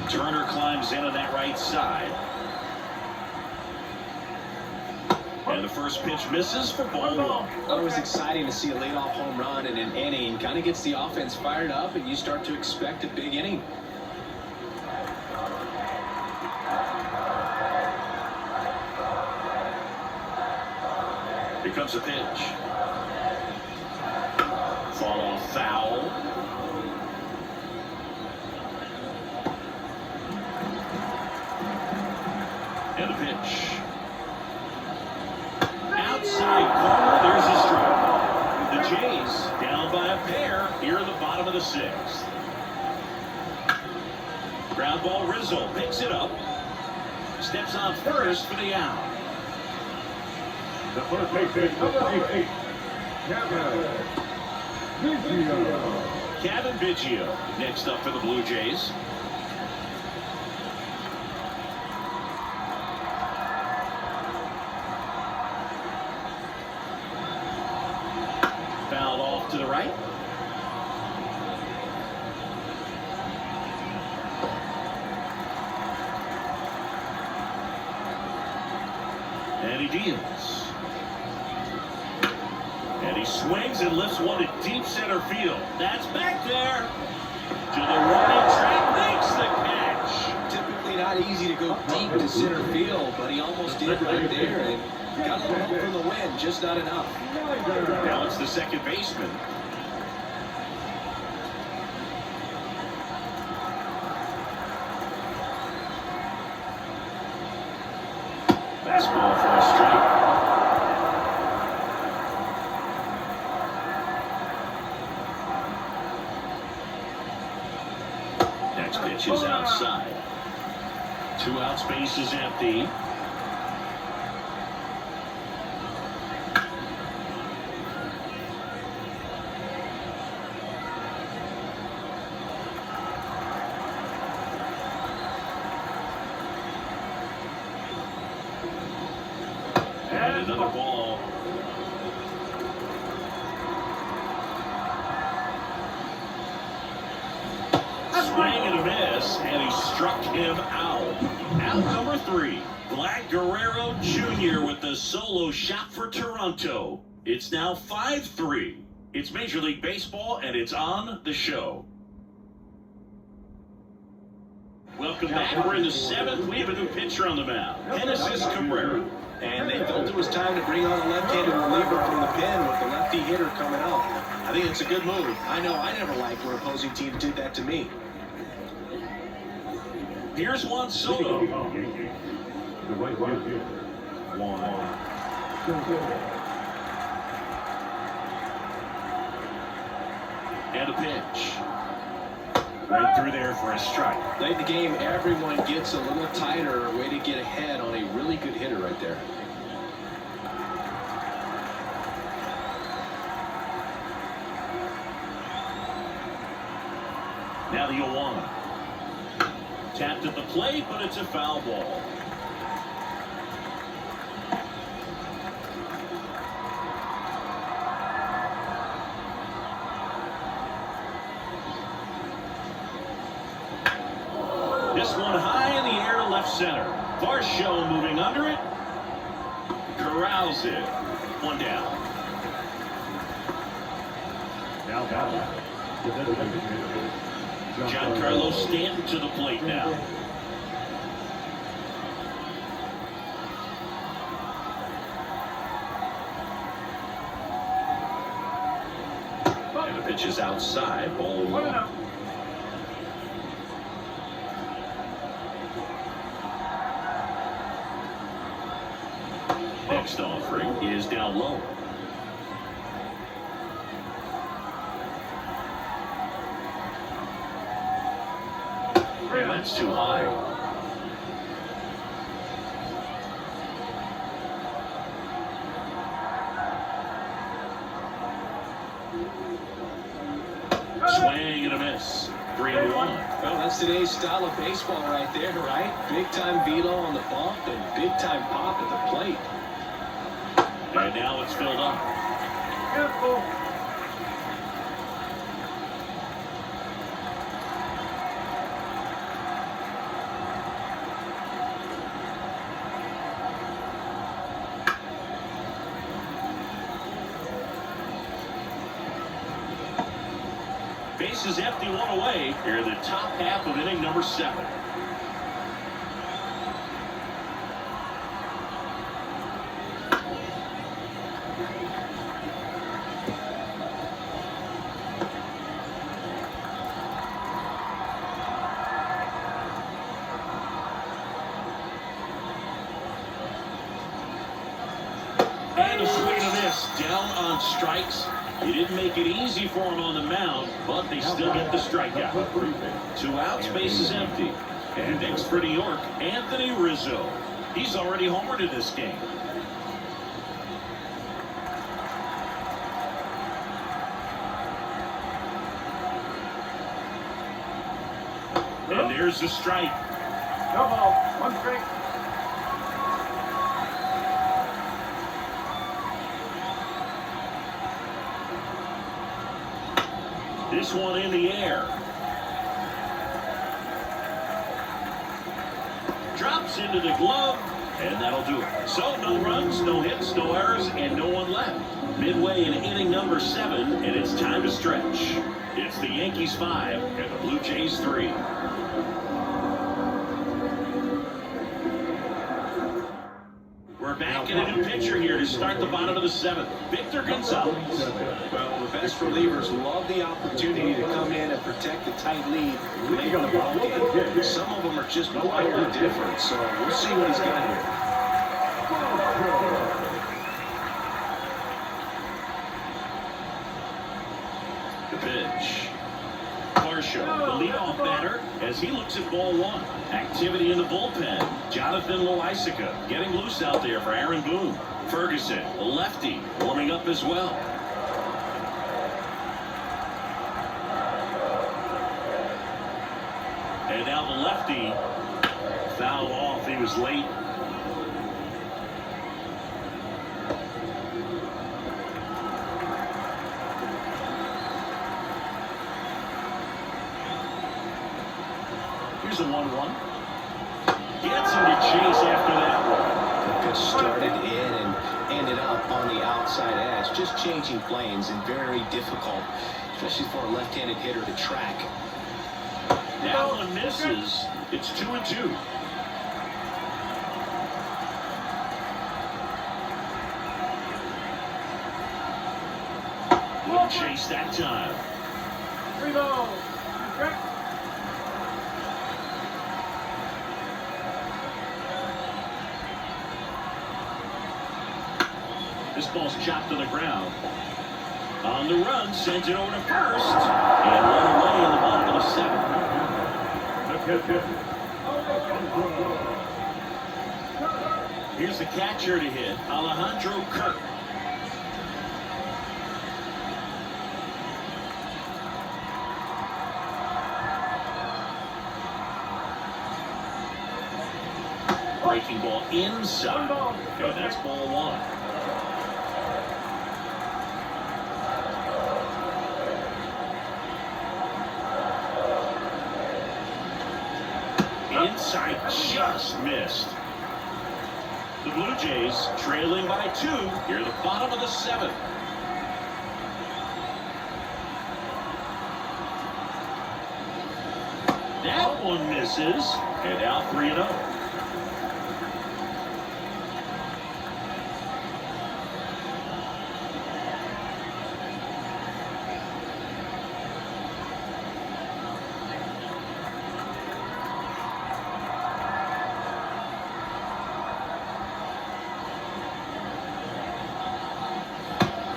A: Turner climbs in on that right side. And the first pitch misses for ball 1.
B: Always exciting to see a leadoff home run in an inning. Kind of gets the offense fired up, and you start to expect a big inning.
A: Here comes a pitch. Fall off foul. And a pitch. Outside corner, there's a strike. The Jays down by a pair here in the bottom of the 6th. Ground ball, Rizzo picks it up. Steps on first for the out.
D: The first baseman, number 8,
A: Kevin Biggio next up for the Blue Jays. Fouled off to the right. And he deals. And he swings and lifts one to deep center field. That's back there. To the running track, makes the catch.
B: Typically not easy to go deep to center field, but he almost did right there and got a little help from the wind, just not enough.
A: Now it's the second baseman. Fastball for a strike. Next pitch is outside. 2 outs, base is empty. And another ball. Swing and a miss, and he struck him out. Out number 3, Vlad Guerrero Jr. with the solo shot for Toronto. It's now 5-3. It's Major League Baseball, and it's on the show. Welcome back. We're in the 7th. We have a new pitcher on the mound, Genesis Cabrera.
B: And they felt it was time to bring on a left-handed reliever from the pen with the lefty hitter coming up. I think it's a good move. I know I never liked when opposing teams did that to me.
A: Here's Juan Soto.
D: The right field.
A: And a pitch. Right through there for a strike.
B: Late in the game, everyone gets a little tighter. A way to get ahead on a really good hitter right there.
A: Now the 0-1. Tapped at the plate, but it's a foul ball. This one high in the air, left center. Varsho moving under it. Corrals it. One down. Giancarlo Stanton to the plate now. And the pitch is outside. Ball 1. Next offering is down low. And that's too high. Swing and a miss. 3-1.
B: Well, that's today's style of baseball right there, right? Big time velo on the bump and big time pop at the plate.
A: And now it's filled up.
C: Careful.
A: Bases empty, one away. Here in the top half of inning number 7. And a swing of this. Down on strikes. He didn't make it easy for him on the mound, but they still get the strikeout. 2 outs, bases empty. And next for New York, Anthony Rizzo. He's already homered in this game. And there's the strike.
C: No ball. 1 strike.
A: This one in the air. Drops into the glove, and that'll do it. So no runs, no hits, no errors, and no one left. Midway in inning number 7, and it's time to stretch. It's the Yankees 5 and the Blue Jays 3. We're back in a new pitcher here to start the bottom of the 7th. Victor Gonzalez.
B: Well, the best relievers love the opportunity to come in and protect the tight lead late in the ball game. Some of them are just wildly different, so we'll see what he's got here.
A: The pitch. Varsho, the leadoff batter, as he looks at ball 1. Activity in the bullpen. Jonathan Loaisiga getting loose out there for Aaron Boone. Ferguson, the lefty, warming up as well. And now the lefty fouled off. He was late. Here's a 1-1. Gets him to chase after that one.
B: The pitch started in and ended up on the outside edge. Just changing planes and very difficult, especially for a left-handed hitter to track.
A: That one misses. It's 2-2. No chase that time.
C: 3 balls. 1 strike.
A: This ball's chopped to the ground. On the run, sends it over to first. And one away in the bottom of the 7th. Here's the catcher to hit, Alejandro Kirk. Breaking ball inside. And that's ball 1. Inside just missed. The Blue Jays trailing by 2 here at the bottom of the 7th. That one misses, and now 3-0.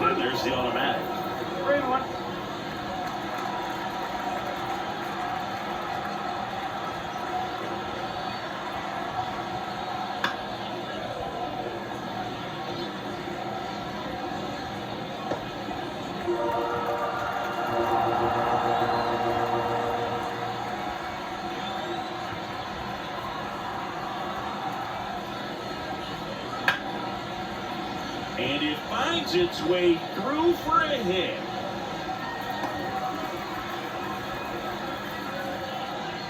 A: And there's the automatic.
C: 3-1.
A: And it finds its way through for a hit.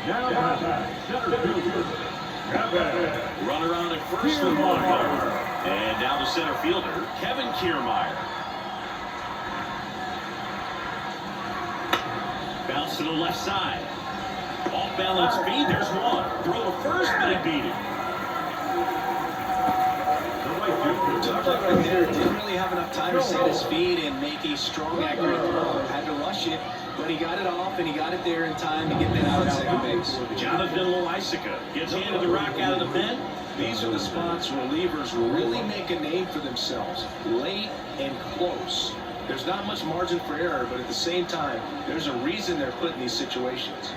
D: Now back, center fielder.
A: Runner on at first with one over. And now the center fielder, Kevin Kiermaier. Bounce to the left side. Off balance feed, there's one. Throw to first, but it beat it.
B: Right there, didn't really have enough time to set his feet and make a strong, accurate throw. Had to rush it, but he got it off and he got it there in time to get that out at second base.
A: Jonathan Loaisiga gets handed the rock out of the pen.
B: These are the spots relievers really make a name for themselves, late and close. There's not much margin for error, but at the same time, there's a reason they're put in these situations.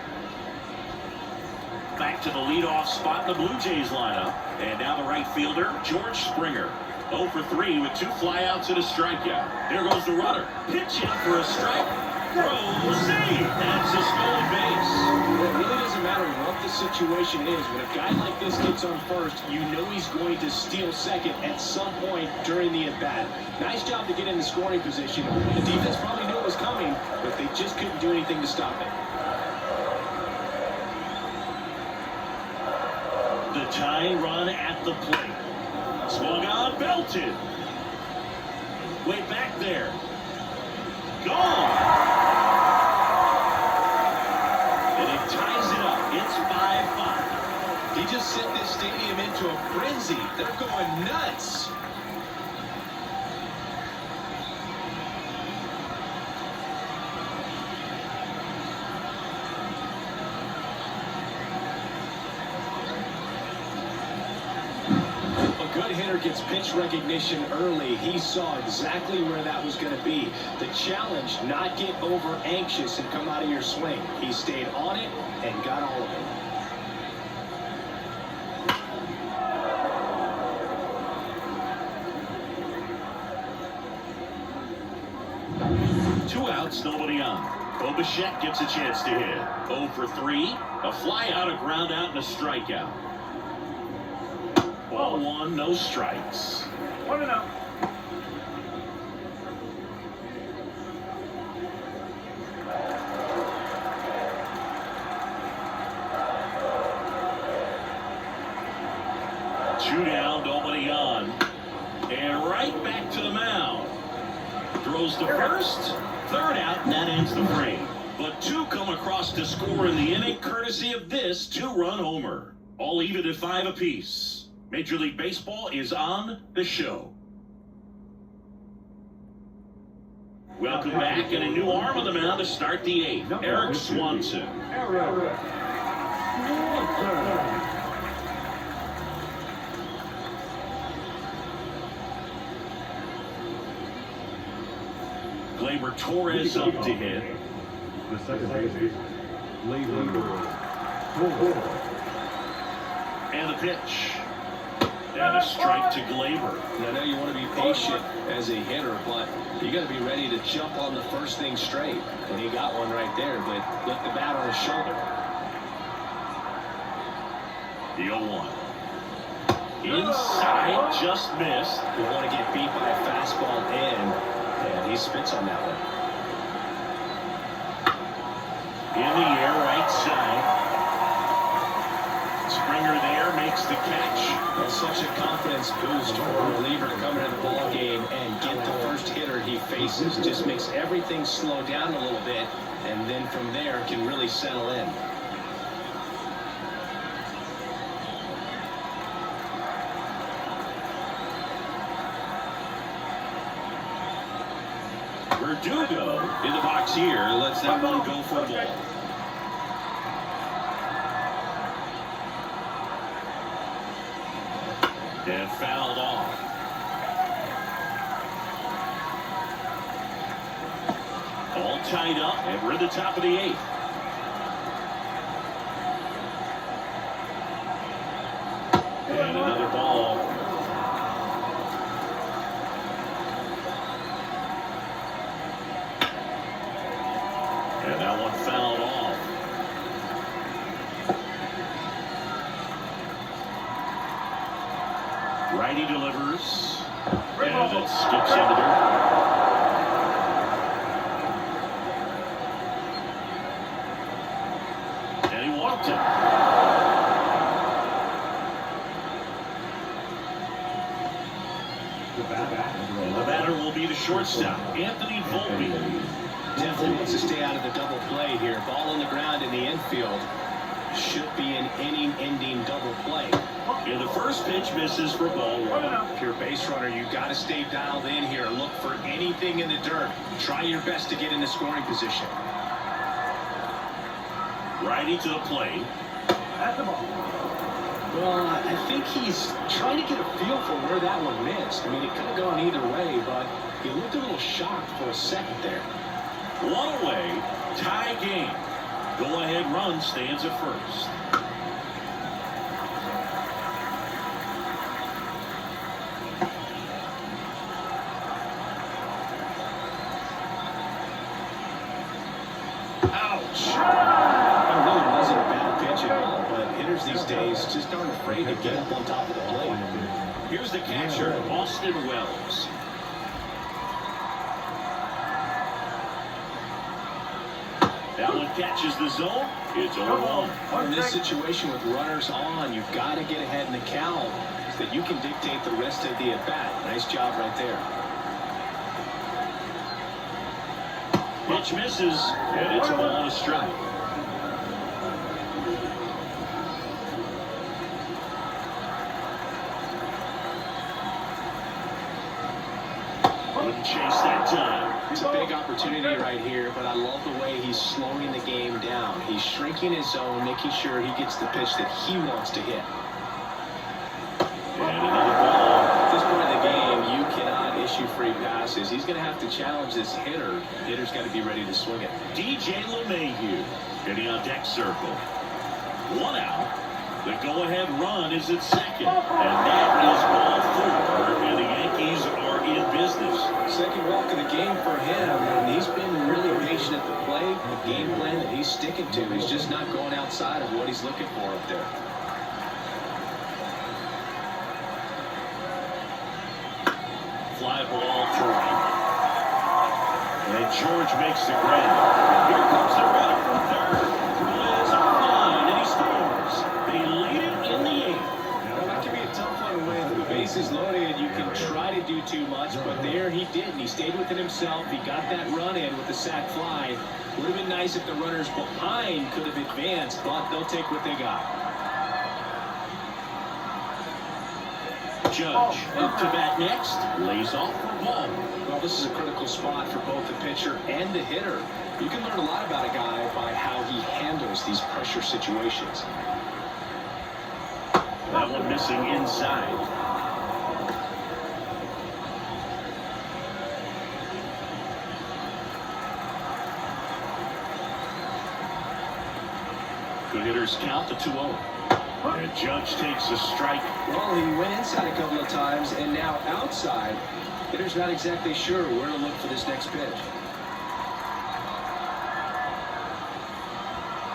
A: Back to the leadoff spot in the Blue Jays lineup. And now the right fielder, George Springer. 0 for 3 with 2 flyouts and a strikeout. There goes the runner. Pitch in for a strike. Throw, save. That's a stolen base.
B: It really doesn't matter what the situation is. When a guy like this gets on first, you know he's going to steal second at some point during the at-bat. Nice job to get in the scoring position. The defense probably knew it was coming, but they just couldn't do anything to stop it.
A: The tying run at the plate. Swung on, belted. Way back there. Gone. And it ties it up. It's 5-5.
B: He just sent this stadium into a frenzy. They're going nuts. Good hitter gets pitch recognition early. He saw exactly where that was going to be. The challenge, not get over anxious and come out of your swing. He stayed on it and got all of it.
A: 2 outs, nobody on. Bo Bichette gets a chance to hit. 0 for 3. A fly out, a ground out, and a strikeout. Ball 1, no strikes.
C: 1-0.
A: Two down, nobody on. And right back to the mound. Throws to first. 3rd out, and that ends the frame. But 2 come across to score in the inning, courtesy of this 2-run homer. All even at 5 apiece. Major League Baseball is on the show. Welcome back, and a new arm on the mound to start the 8th. Eric Swanson. Gleyber Torres up to hit.
D: The second baseman,
A: And the pitch. And a strike to Gleyber.
B: I know you want to be patient as a hitter, but you got to be ready to jump on the first thing straight. And he got one right there, but left the bat on his shoulder.
A: The 0-1. Inside, just missed.
B: You want to get beat by a fastball in, and he spits on that one.
A: In the air, right side. Springer there makes the catch.
B: That's such a confidence boost for a reliever to come into the ball game and get the first hitter he faces. Just makes everything slow down a little bit, and then from there can really settle in.
A: Verdugo in the box here. Lets that one go for a ball. And fouled off. All tied up, and we're at the top of the 8th. And another ball. And that one fouled off. Righty delivers. And it skips into there. And he walked it. And the batter will be the shortstop, Anthony Volpe.
B: Definitely wants to stay out of the double play here. Ball on the ground in the infield. Should be an inning-ending double play.
A: And the first pitch misses for ball 1.
B: If you're a base runner, you got to stay dialed in here. Look for anything in the dirt. Try your best to get into scoring position.
A: Righty to the plate.
C: At the ball.
B: Well, I think he's trying to get a feel for where that one missed. I mean, it could have gone either way, but he looked a little shocked for a second there.
A: One away, tie game. Go-ahead run stands at first. Ouch!
B: That really wasn't a bad pitch at all, but hitters these days just aren't afraid to get up on top of the plate.
A: Here's the catcher, Austin Wells. That one catches the zone. It's 0-1.
B: In this situation with runners on, you've got to get ahead in the count so that you can dictate the rest of the at-bat. Nice job right there.
A: Pitch misses, and it's a ball and a strike. Wouldn't chase that time.
B: It's a big opportunity right here, but I love the way he's slowing the game down. He's shrinking his zone, making sure he gets the pitch that he wants to hit.
A: And another ball.
B: At this point in the game, you cannot issue free passes. He's going to have to challenge this hitter. The hitter's got to be ready to swing it.
A: DJ LeMahieu getting on deck circle. One out. The go-ahead run is at second. And that is ball 4. And the Yankees are in business.
B: Second walk of the game for him, and he's been really patient at the plate. The game plan that he's sticking to, he's just not going outside of what he's looking for up there.
A: Fly ball to right. And George makes the grab. Here comes the runner from third. Liz fine, and he scores. They lead it in the 8th.
B: Well, that can be a tough one with the bases loaded. You can try to do too much, but there he didn't. He stayed within himself. He got that run in with the sac fly. Would have been nice if the runners behind could have advanced, but they'll take what they got.
A: Judge up to bat next. Lays off for ball.
B: Well, this is a critical spot for both the pitcher and the hitter. You can learn a lot about a guy by how he handles these pressure situations.
A: That one missing inside. Good hitters count the 2-0. And Judge takes a strike.
B: Well, he went inside a couple of times, and now outside. Hitter's not exactly sure where to look for this next pitch.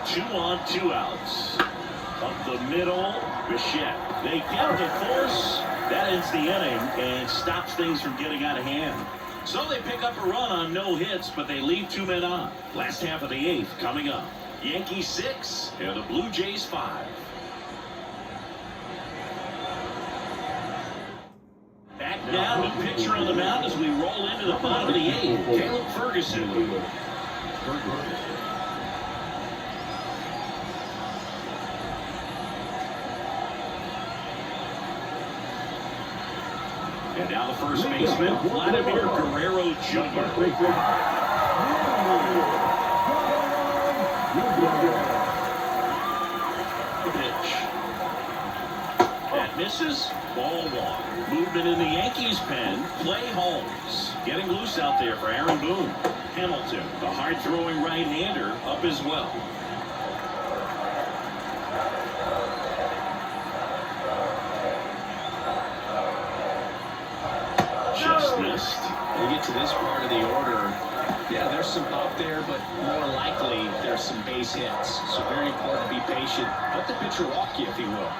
A: 2 on, 2 outs. Up the middle, Bichette. They get the force. That ends the inning and stops things from getting out of hand. So they pick up a run on no hits, but they leave 2 men on. Last half of the 8th coming up. Yankees 6 and the Blue Jays 5. Back down to pitcher on the mound as we roll into the bottom of the 8th. Caleb Ferguson. And now the first baseman, Vladimir Guerrero Jr. The pitch. That misses. Ball 1. Movement in the Yankees pen. Play Holmes. Getting loose out there for Aaron Boone. Hamilton, the hard-throwing right-hander, up as well. Just missed.
B: When you get to this part of the order, yeah, there's some pop there, but more likely there's some base hits. So very important to be patient. Let the pitcher walk you, if he will.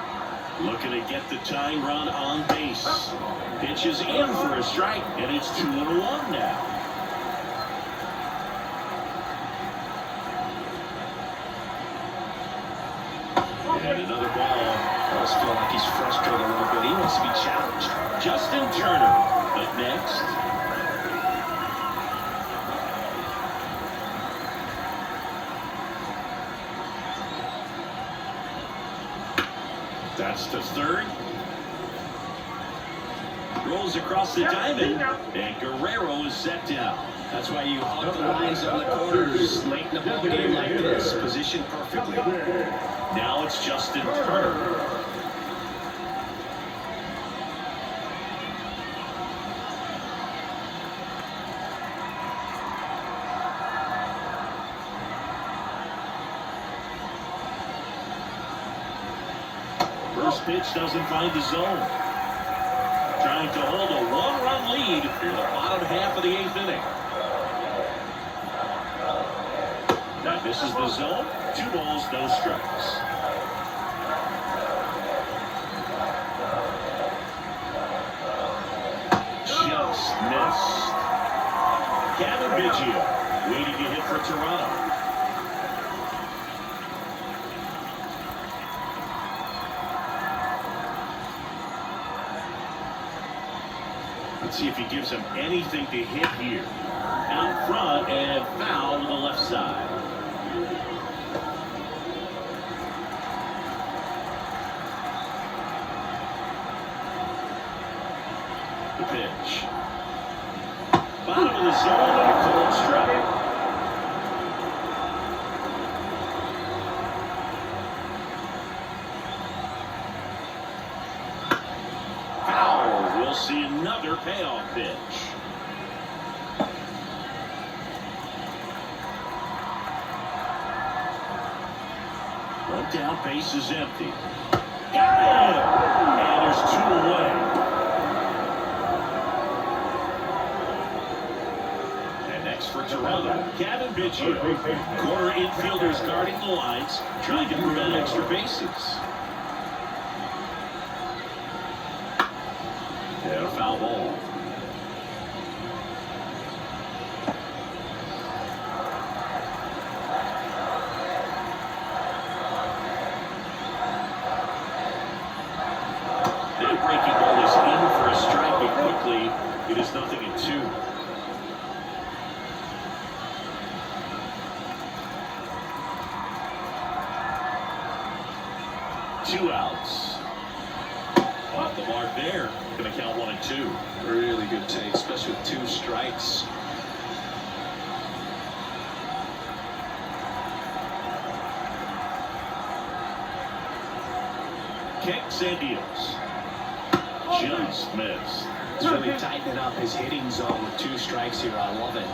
A: Looking to get the tying run on base. Pitches in for a strike, and it's 2-1 now. And another ball.
B: I just feel like he's frustrated a little bit. He wants to be challenged.
A: Justin Turner up next. That's to third. Rolls across the diamond, and Guerrero is set down.
B: That's why you hug the lines on the corners late in the ball game like this. Positioned perfectly.
A: Now it's Justin Turner. First pitch doesn't find the zone. Trying to hold a 1-run lead in the bottom half of the 8th inning. That misses the zone. 2 balls, no strikes. Just missed. Kevin Biggio waiting to hit for Toronto. Let's see if he gives him anything to hit here. Out front and foul to the left side. The pitch. Bottom of the zone and a cold strike. We'll see another payoff pitch. One down, base is empty. Got him! And there's 2 away. And next for Toronto, Kevin Biggio. Corner infielders guarding the lines, trying to prevent extra bases. And a foul ball. That breaking ball is in for a strike, but quickly it is 0-2. Two outs. Off the mark there. Going to count 1 and 2.
B: Really good take, especially with 2 strikes.
A: Kicks and deals. Just missed.
B: He's really tightening up his hitting zone with 2 strikes here. I love it.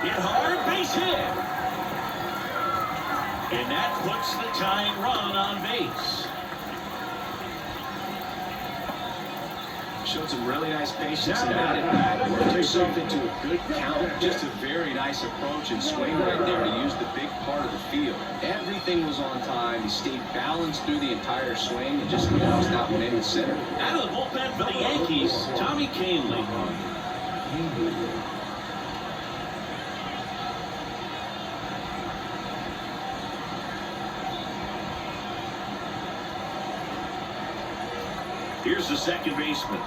A: Hit hard, base hit. And that puts the tying run on base.
B: Showed some really nice patience in that at bat. Worked himself into a good count. Just a very nice approach and swing right there to use the big part of the field. Everything was on time. He stayed balanced through the entire swing and just lost that one in the center.
A: Out of the bullpen for the Yankees, Tommy Kahnle. Here's the second baseman.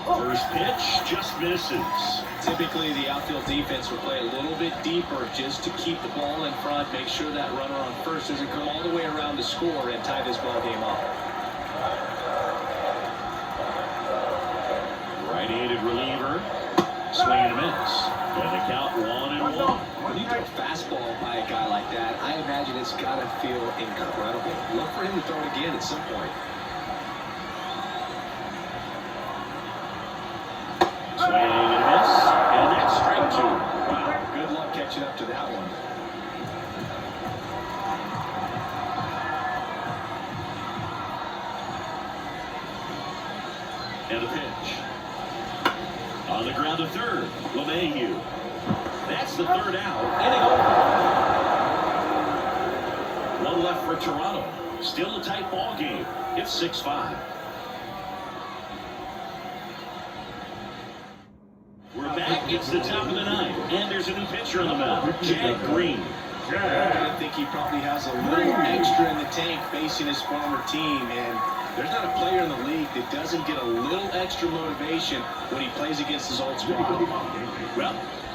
A: First pitch just misses.
B: Typically, the outfield defense will play a little bit deeper just to keep the ball in front, make sure that runner on first doesn't come all the way around to score and tie this ball game up.
A: Right-handed reliever. Swing and a miss. And the count 1-1.
B: When you throw a fastball by a guy like that, I imagine it's got to feel incredible. Look for him to throw it again at some point.
A: Swing and a miss. And that's strike 2.
B: Wow, good luck catching up to that one.
A: And the pitch. On the ground to third, LeMahieu. That's the third out. Inning over. 1 left for Toronto. Still a tight ball game. It's 6-5. We're back. It's the top of the 9th. And there's a new pitcher on the mound. Jack Green.
B: I think he probably has a little extra in the tank facing his former team, and there's not a player in the league that doesn't get a little extra motivation when he plays against his old squad.
A: Well,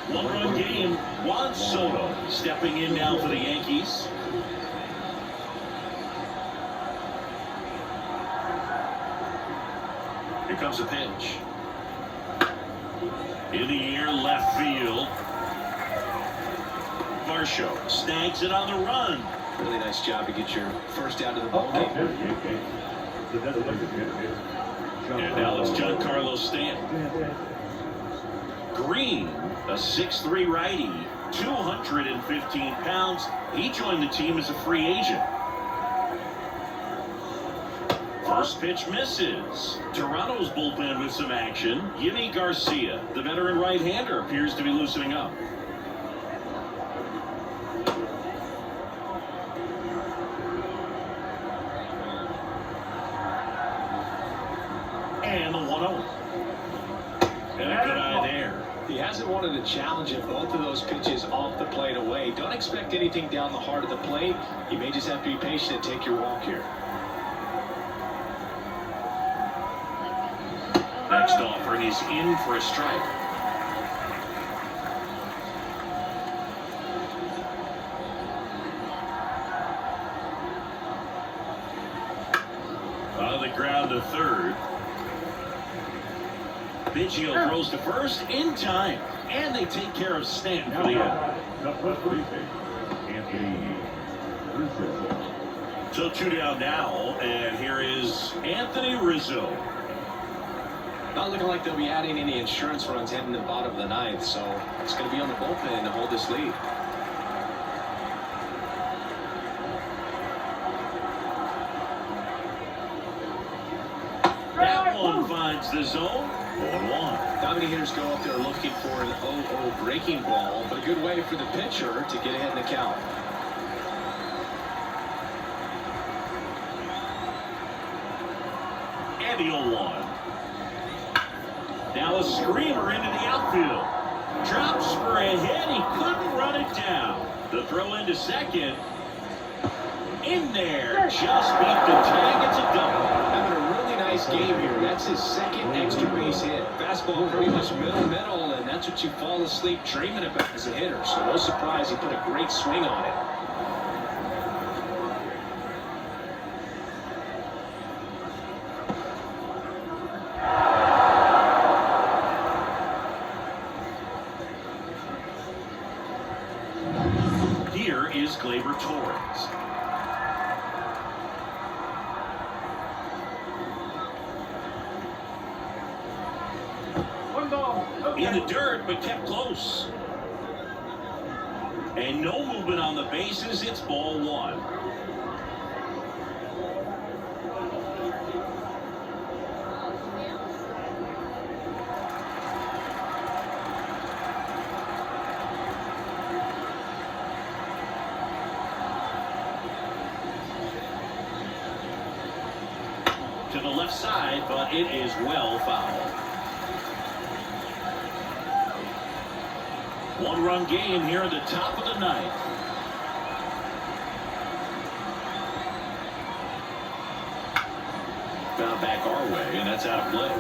A: 1-run game. Juan Soto stepping in now for the Yankees. Here comes a pitch. In the air, left field. Varsho snags it on the run.
B: Really nice job to get your first out of the ball game.
A: And now it's Giancarlo Stanton. Green, a 6'3" righty, 215 pounds. He joined the team as a free agent. First pitch misses. Toronto's bullpen with some action. Yimi Garcia, the veteran right-hander, appears to be loosening up. And the 1-0. And a good eye there.
B: He hasn't wanted a challenge at both of those pitches off the plate away. Don't expect anything down the heart of the plate. You may just have to be patient and take your walk here.
A: Next offering is in for a strike. On the ground to third. Biggio throws to first in time. And they take care of Stanton for the out. So 2 down now. And here is Anthony Rizzo.
B: Not looking like they'll be adding any insurance runs heading to the bottom of the 9th, so it's going to be on the bullpen to hold this lead.
A: That one finds the zone. 1-1.
B: Not many hitters go up there looking for an 0-0 breaking ball, but a good way for the pitcher to get ahead in the count.
A: And the 0-1. Now a screamer into the outfield. Drops for a hit. He couldn't run it down. The throw into second. In there. Just beat the tag. It's a double.
B: Having a really nice nice game here. That's his second extra base hit. Fastball pretty much middle, and that's what you fall asleep dreaming about as a hitter. So no surprise he put a great swing on it.
A: Here is Gleyber Torres.
C: One ball.
A: In the dirt, but kept close. And no movement on the bases. It's ball one. To the left side, but it is well fouled. One-run game here at the top of the ninth. Foul back our way, and that's out of play.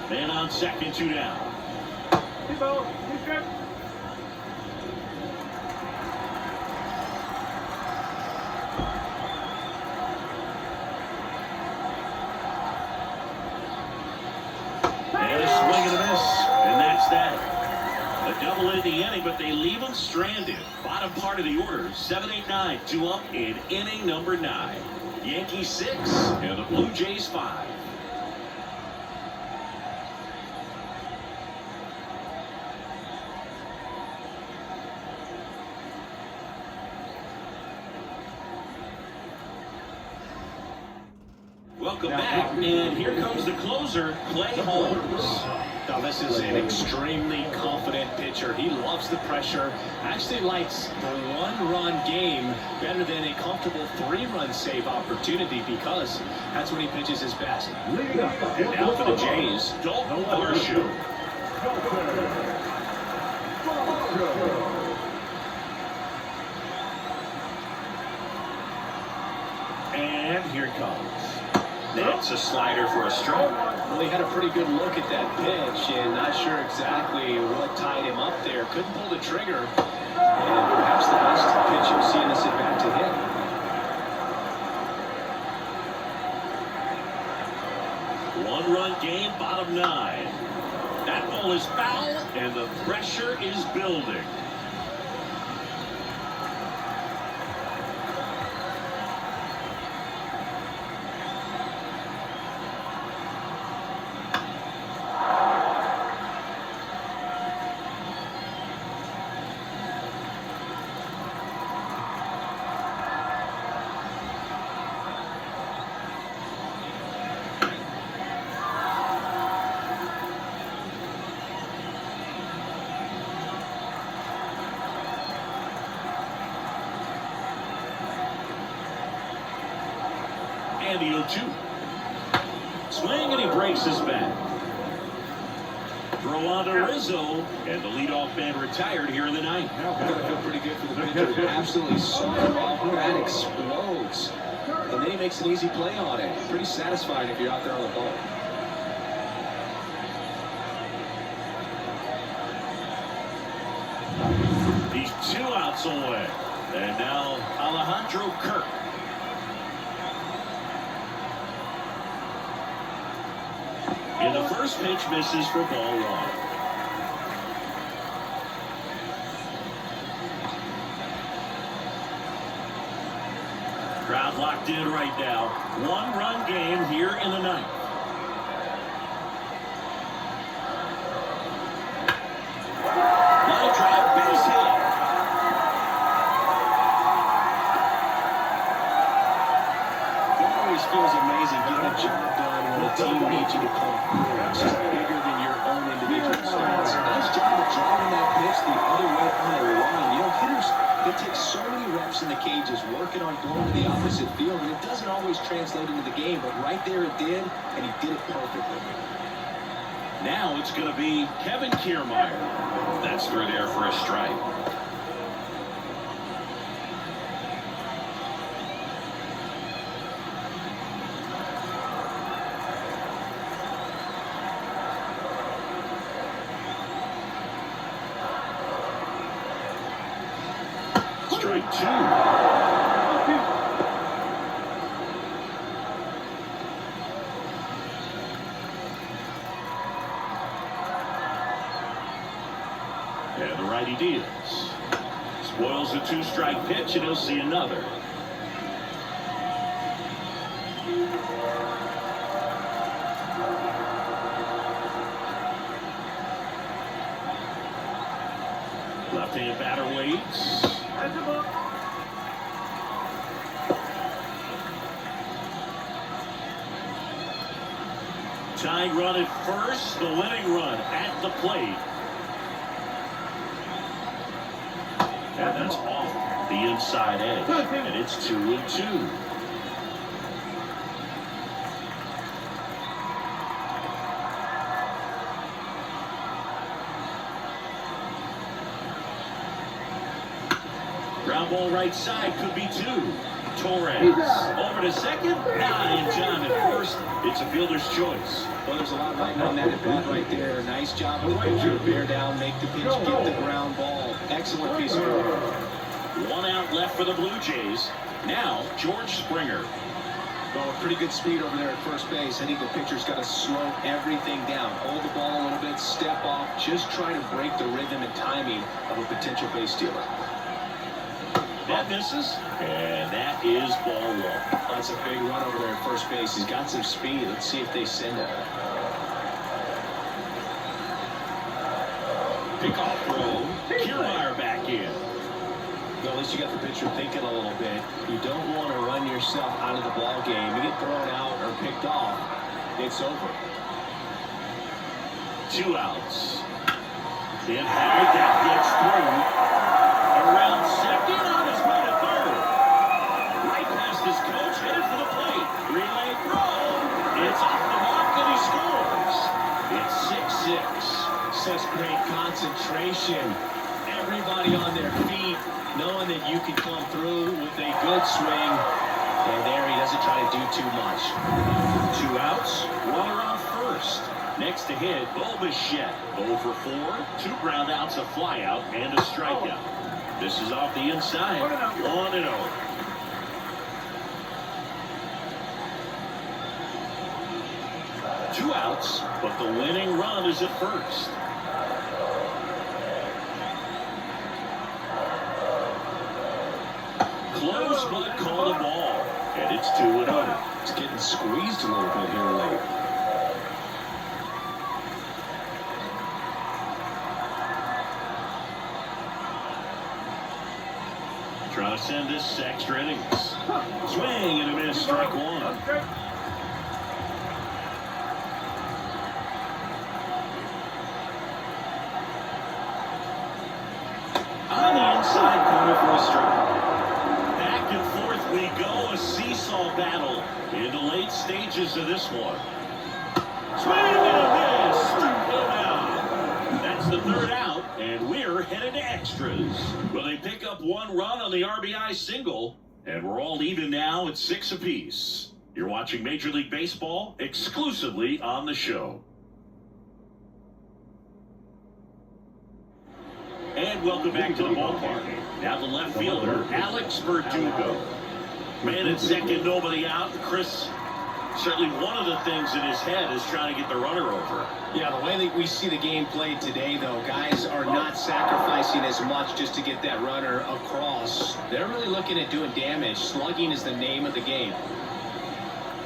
A: Man on second, 2 down.
C: Two balls. Two strikes.
A: And a swing and a miss, and that's that. A double in the inning, but they leave them stranded. Bottom part of the order, 7-8-9, 2 up in inning number 9. Yankees 6 and the Blue Jays 5. Welcome back, and here comes the closer, Clay Holmes.
B: Now this is an extremely confident pitcher. He loves the pressure. Actually likes the one-run game better than a comfortable 3-run save opportunity because that's when he pitches his best.
A: And now for the Jays, Dalton Varsho. And here it comes. That's a slider for a strike.
B: Well, he had a pretty good look at that pitch and not sure exactly what tied him up there. Couldn't pull the trigger. And perhaps the best pitch you'll see in this at-bat to hit.
A: One-run game, bottom 9. That ball is foul, and the pressure is building. And the 0-2. Swing, and he breaks his bat. Throw on to Rizzo, and the leadoff man retired here in the ninth.
B: Gotta feel pretty good for the pitcher. Absolutely soft off bat explodes. And then he makes an easy play on it. Pretty satisfying if you're out there on the ball.
A: He's 2 outs away. And now Alejandro Kirk. And the first pitch misses for ball 1. Crowd locked in right now. One-run game here in the ninth. Line drive, base hit.
B: It always feels amazing getting a job done when the team needs you to come through. It's just bigger than your own individual stats. Nice job of driving that pitch the other way on the line. You know, hitters, they take so many reps in the cages working on going to the opposite field, and it doesn't always translate into the game, but right there it did, and he did it perfectly.
A: Now it's going to be Kevin Kiermaier. That's through there for a strike. Strike two. And the righty deals. Spoils a two-strike pitch, and he'll see another. Left-hand batter waits.
C: That's a ball.
A: Tying run at first, the winning run at the plate. And that's off the inside edge. And it's 2-2. Ground ball right side, could be two. Torres over to second. Not in time at first. It's a fielder's choice.
B: Well, there's a lot riding on that at bat right there. Nice job of the pitcher to bear down, make the pitch, get the ground ball. Excellent piece of work.
A: 1 out left for the Blue Jays. Now, George Springer.
B: Well, pretty good speed over there at first base. I think the pitcher's got to slow everything down. Hold the ball a little bit, step off, just try to break the rhythm and timing of a potential base stealer.
A: That misses, and that is ball one.
B: That's a big run over there at first base. He's got some speed. Let's see if they send it.
A: Pickoff throw. Kiermaier back in.
B: Well, at least you got the pitcher thinking a little bit. You don't want to run yourself out of the ball game. You get thrown out or picked off, it's over.
A: 2 outs. The impact that gets through. Around second on his way to third. Right past his coach, headed for the plate. Relay throw. It's off the mark and he scores. It's 6-6.
B: Such great concentration. Everybody on their feet, knowing that you can come through with a good swing. And there he doesn't try to do too much.
A: 2 outs, runner on first. Next to hit, Bo Bichette. 0 for 4, 2 ground outs, a flyout, and a strikeout. This is off the inside. 1-0. Two outs, but the winning run is at first. Close, but call the ball. And it's 2-0.
B: It's getting squeezed a little bit here late.
A: Trying to send this to extra innings. Swing and a miss, strike one. On the inside corner for a strike. Back and forth we go, a seesaw battle in the late stages of this one. Swing and a miss, strike one out. That's the 3rd out, and we're headed to extras. Well, they pick up 1 run on the RBI single, and we're all even now at 6 apiece. You're watching Major League Baseball exclusively on the show. And welcome back to the ballpark. Now the left fielder, Alex Verdugo. Man at second, nobody out. Chris, certainly one of the things in his head is trying to get the runner over.
B: Yeah, the way that we see the game played today, though, guys are not sacrificing as much just to get that runner across. They're really looking at doing damage. Slugging is the name of the game.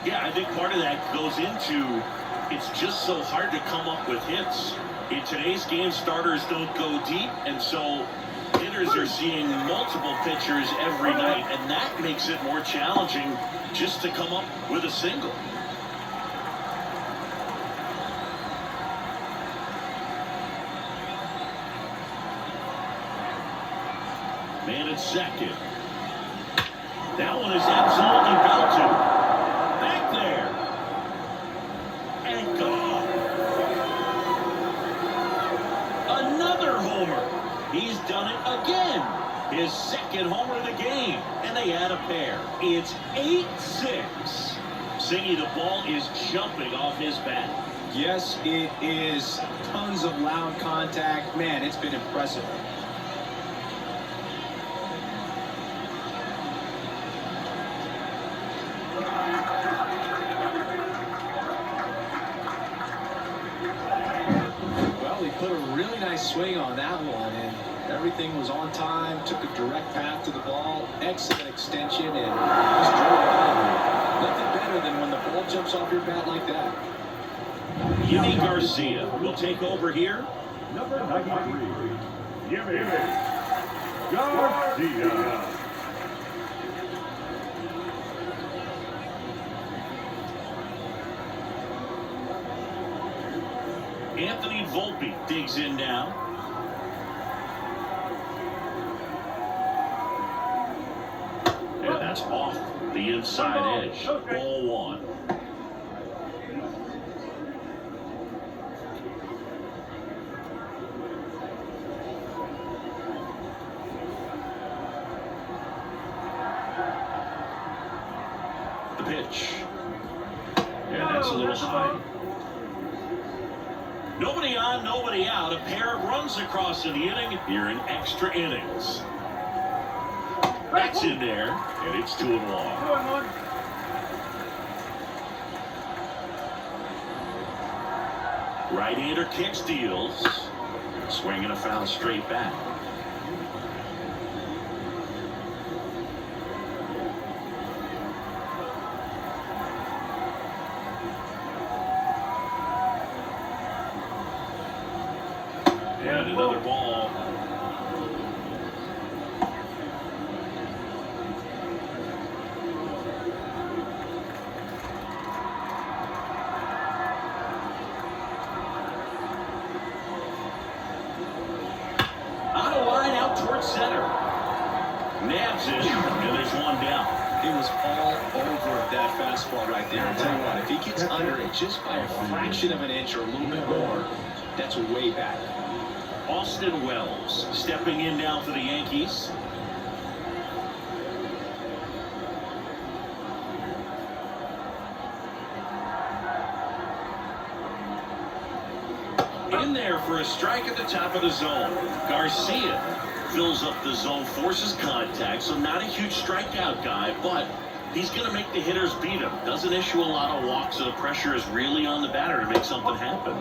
A: Yeah, I think part of that goes into it's just so hard to come up with hits. In today's game, starters don't go deep, and so hitters are seeing multiple pitchers every night, and that makes it more challenging just to come up with a single. Man at second. That one is absolutely belted. Back there. And gone. done it again. His second homer of the game, and they add a pair. It's 8-6. Singy, the ball is jumping off his bat.
B: Yes, it is. Tons of loud contact. Man, it's been impressive. Well, he put a really nice swing on that one, and everything was on time. Took a direct path to the ball. Excellent extension, and just drove it out. Nothing better than when the ball jumps off your bat like that.
A: Yimi Garcia will take over here.
D: Number 93. Yimi Garcia.
A: Anthony Volpe digs in now. And that's off the inside edge. Ball one. The pitch. And that's a little high. Nobody on, nobody out. A pair of runs across in the inning here in extra innings. That's in there, and it's 2-1. Right-hander kick steals. Swing and a foul straight back. And another ball. On a line out towards center. Nabs it, and there's one down.
B: It was all over that fastball right there. I'll tell you what, if he gets under it just by a fraction of an inch or a little bit more, that's way back.
A: Austin Wells stepping in now for the Yankees. In there for a strike at the top of the zone. Garcia fills up the zone, forces contact, so not a huge strikeout guy, but he's going to make the hitters beat him. Doesn't issue a lot of walks, so the pressure is really on the batter to make something happen.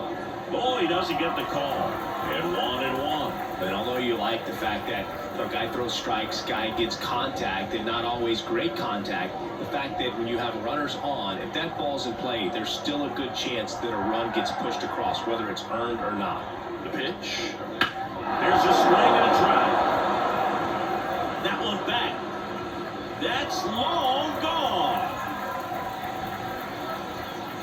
A: Oh, he doesn't get the call. And 1-1.
B: And although you like the fact that the guy throws strikes, guy gets contact, and not always great contact, the fact that when you have runners on, if that ball's in play, there's still a good chance that a run gets pushed across, whether it's earned or not.
A: The pitch. There's a swing and a drive. That one back. That's long gone.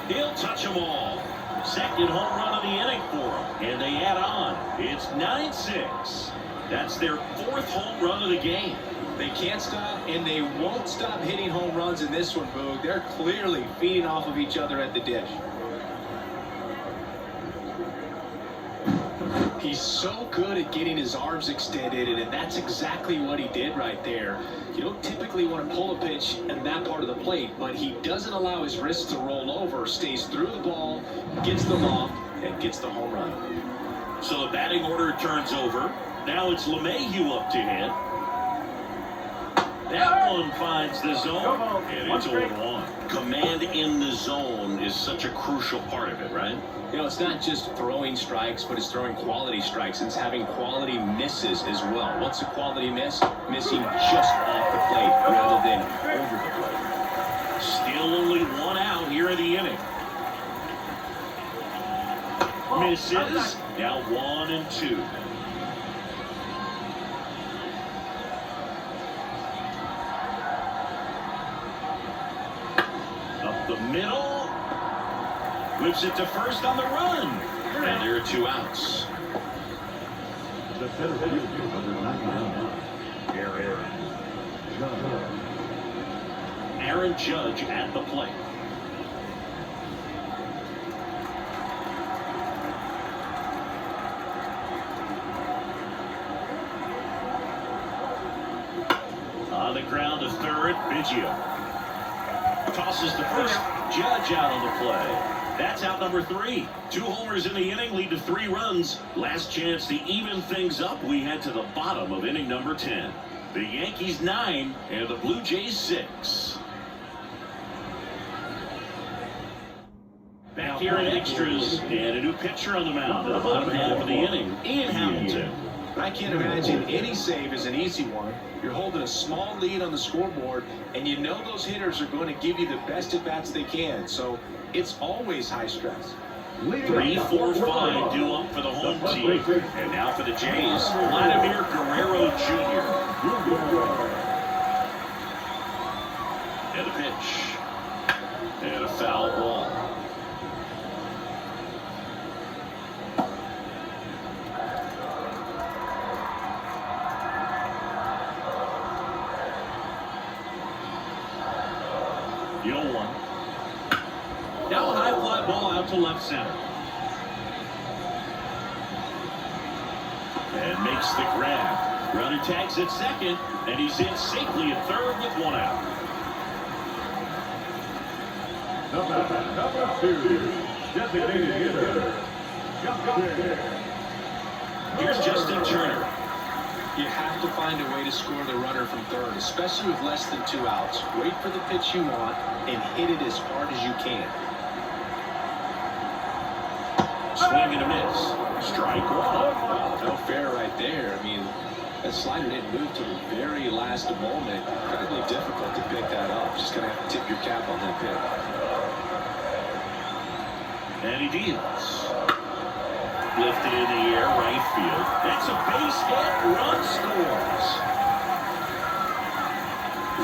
A: He'll touch them all. Second home run of the inning for him. And they add on. It's 9-6. That's their fourth home run of the game.
B: They can't stop, and they won't stop hitting home runs in this one, Boog. They're clearly feeding off of each other at the dish. He's so good at getting his arms extended, and that's exactly what he did right there. You don't typically want to pull a pitch in that part of the plate, but he doesn't allow his wrists to roll over, stays through the ball, gets them off, and gets the home run.
A: So the batting order turns over. Now it's LeMahieu up to hit. That one finds the zone, and it's 0-1. Command in the zone is such a crucial part of it, right?
B: You know, it's not just throwing strikes, but it's throwing quality strikes. It's having quality misses as well. What's a quality miss? Missing just off the plate rather than over the plate.
A: Still only one out here in the inning. Misses. Now 1-2. Up the middle. Whips it to first on the run. And there are 2 outs.
D: The center fielder, number 99.
A: Aaron Judge at the plate. On the ground to third, Biggio. Tosses the first. Judge out on the play. That's out number 3. 2 homers in the inning lead to 3 runs. Last chance to even things up. We head to the bottom of inning number 10. The Yankees 9 and the Blue Jays 6. Back here in extras and a new pitcher on the mound in the bottom half of the inning. Ian Hamilton.
B: I can't imagine any save is an easy one. You're holding a small lead on the scoreboard, and you know those hitters are going to give you the best at-bats they can. So it's always high stress.
A: 3, 4, 5 due up for the home team. And now for the Jays, Vladimir Guerrero Jr. And a pitch. And a foul ball. The 0-1. Now a high fly ball out to left center. And makes the grab. Runner tags at second, and he's in safely at third with 1 out.
D: Number 2, designated hitter, Justin.
A: Here's Justin Turner.
B: You have to find a way to score the runner from third, especially with less than 2 outs. Wait for the pitch you want and hit it as hard as you can.
A: Swing and a miss. Strike 1.
B: No fair right there. I mean, that slider didn't move to the very last moment. Incredibly difficult to pick that up. Just going to have to tip your cap on that pick.
A: And he deals. Lifted in the air, right field. That's a base hit. Run scores.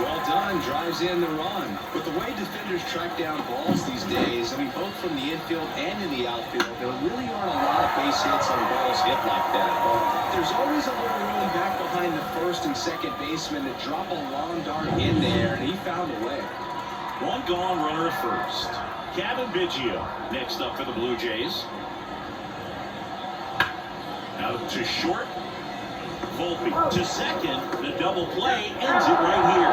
B: Well done. Drives in the run. With the way defenders track down balls these days, I mean, both from the infield and in the outfield, there really aren't a lot of base hits on balls hit like that. But there's always a little room back behind the first and second baseman to drop a long dart in there, and he found a way.
A: 1 gone, runner at first. Kevin Biggio next up for the Blue Jays. Out to short. Volpe to second. The double play ends it right here.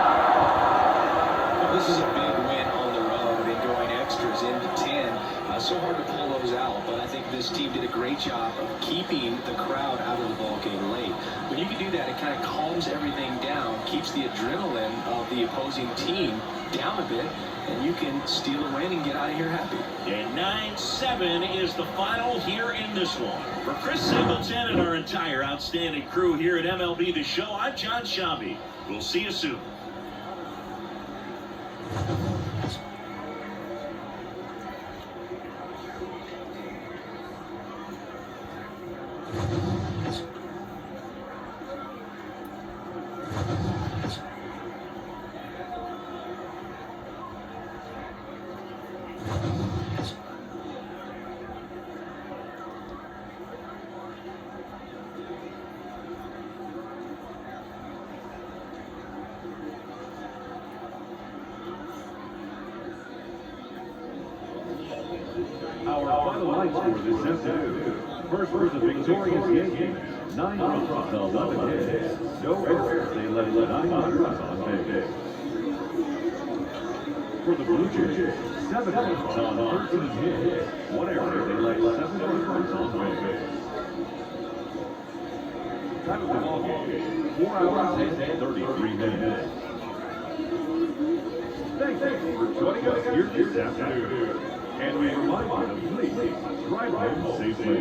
B: Well, this is a big win on the road and going extras into 10. So hard to pull those out, but I think this team did a great job of keeping the crowd out of the ball game late. When you can do that, it kind of calms everything down, keeps the adrenaline of the opposing team down a bit, and you can steal a win and get out of here happy.
A: And 9-7 is the final here in this one. For Chris Singleton and our entire outstanding crew here at MLB The Show, I'm John Shambi. We'll see you soon.
D: Our final line score this afternoon. First was the victorious Yankees, 9 runs, 11 hits, no errors. They led 9 runners on base. For the Blue Jays, 7 runs on 13 hits, 1 error. They led 7 runners on base. Time of the ball game, 4 hours and 33 minutes. Thanks for joining us here this afternoon. And we remind you to please drive home safely.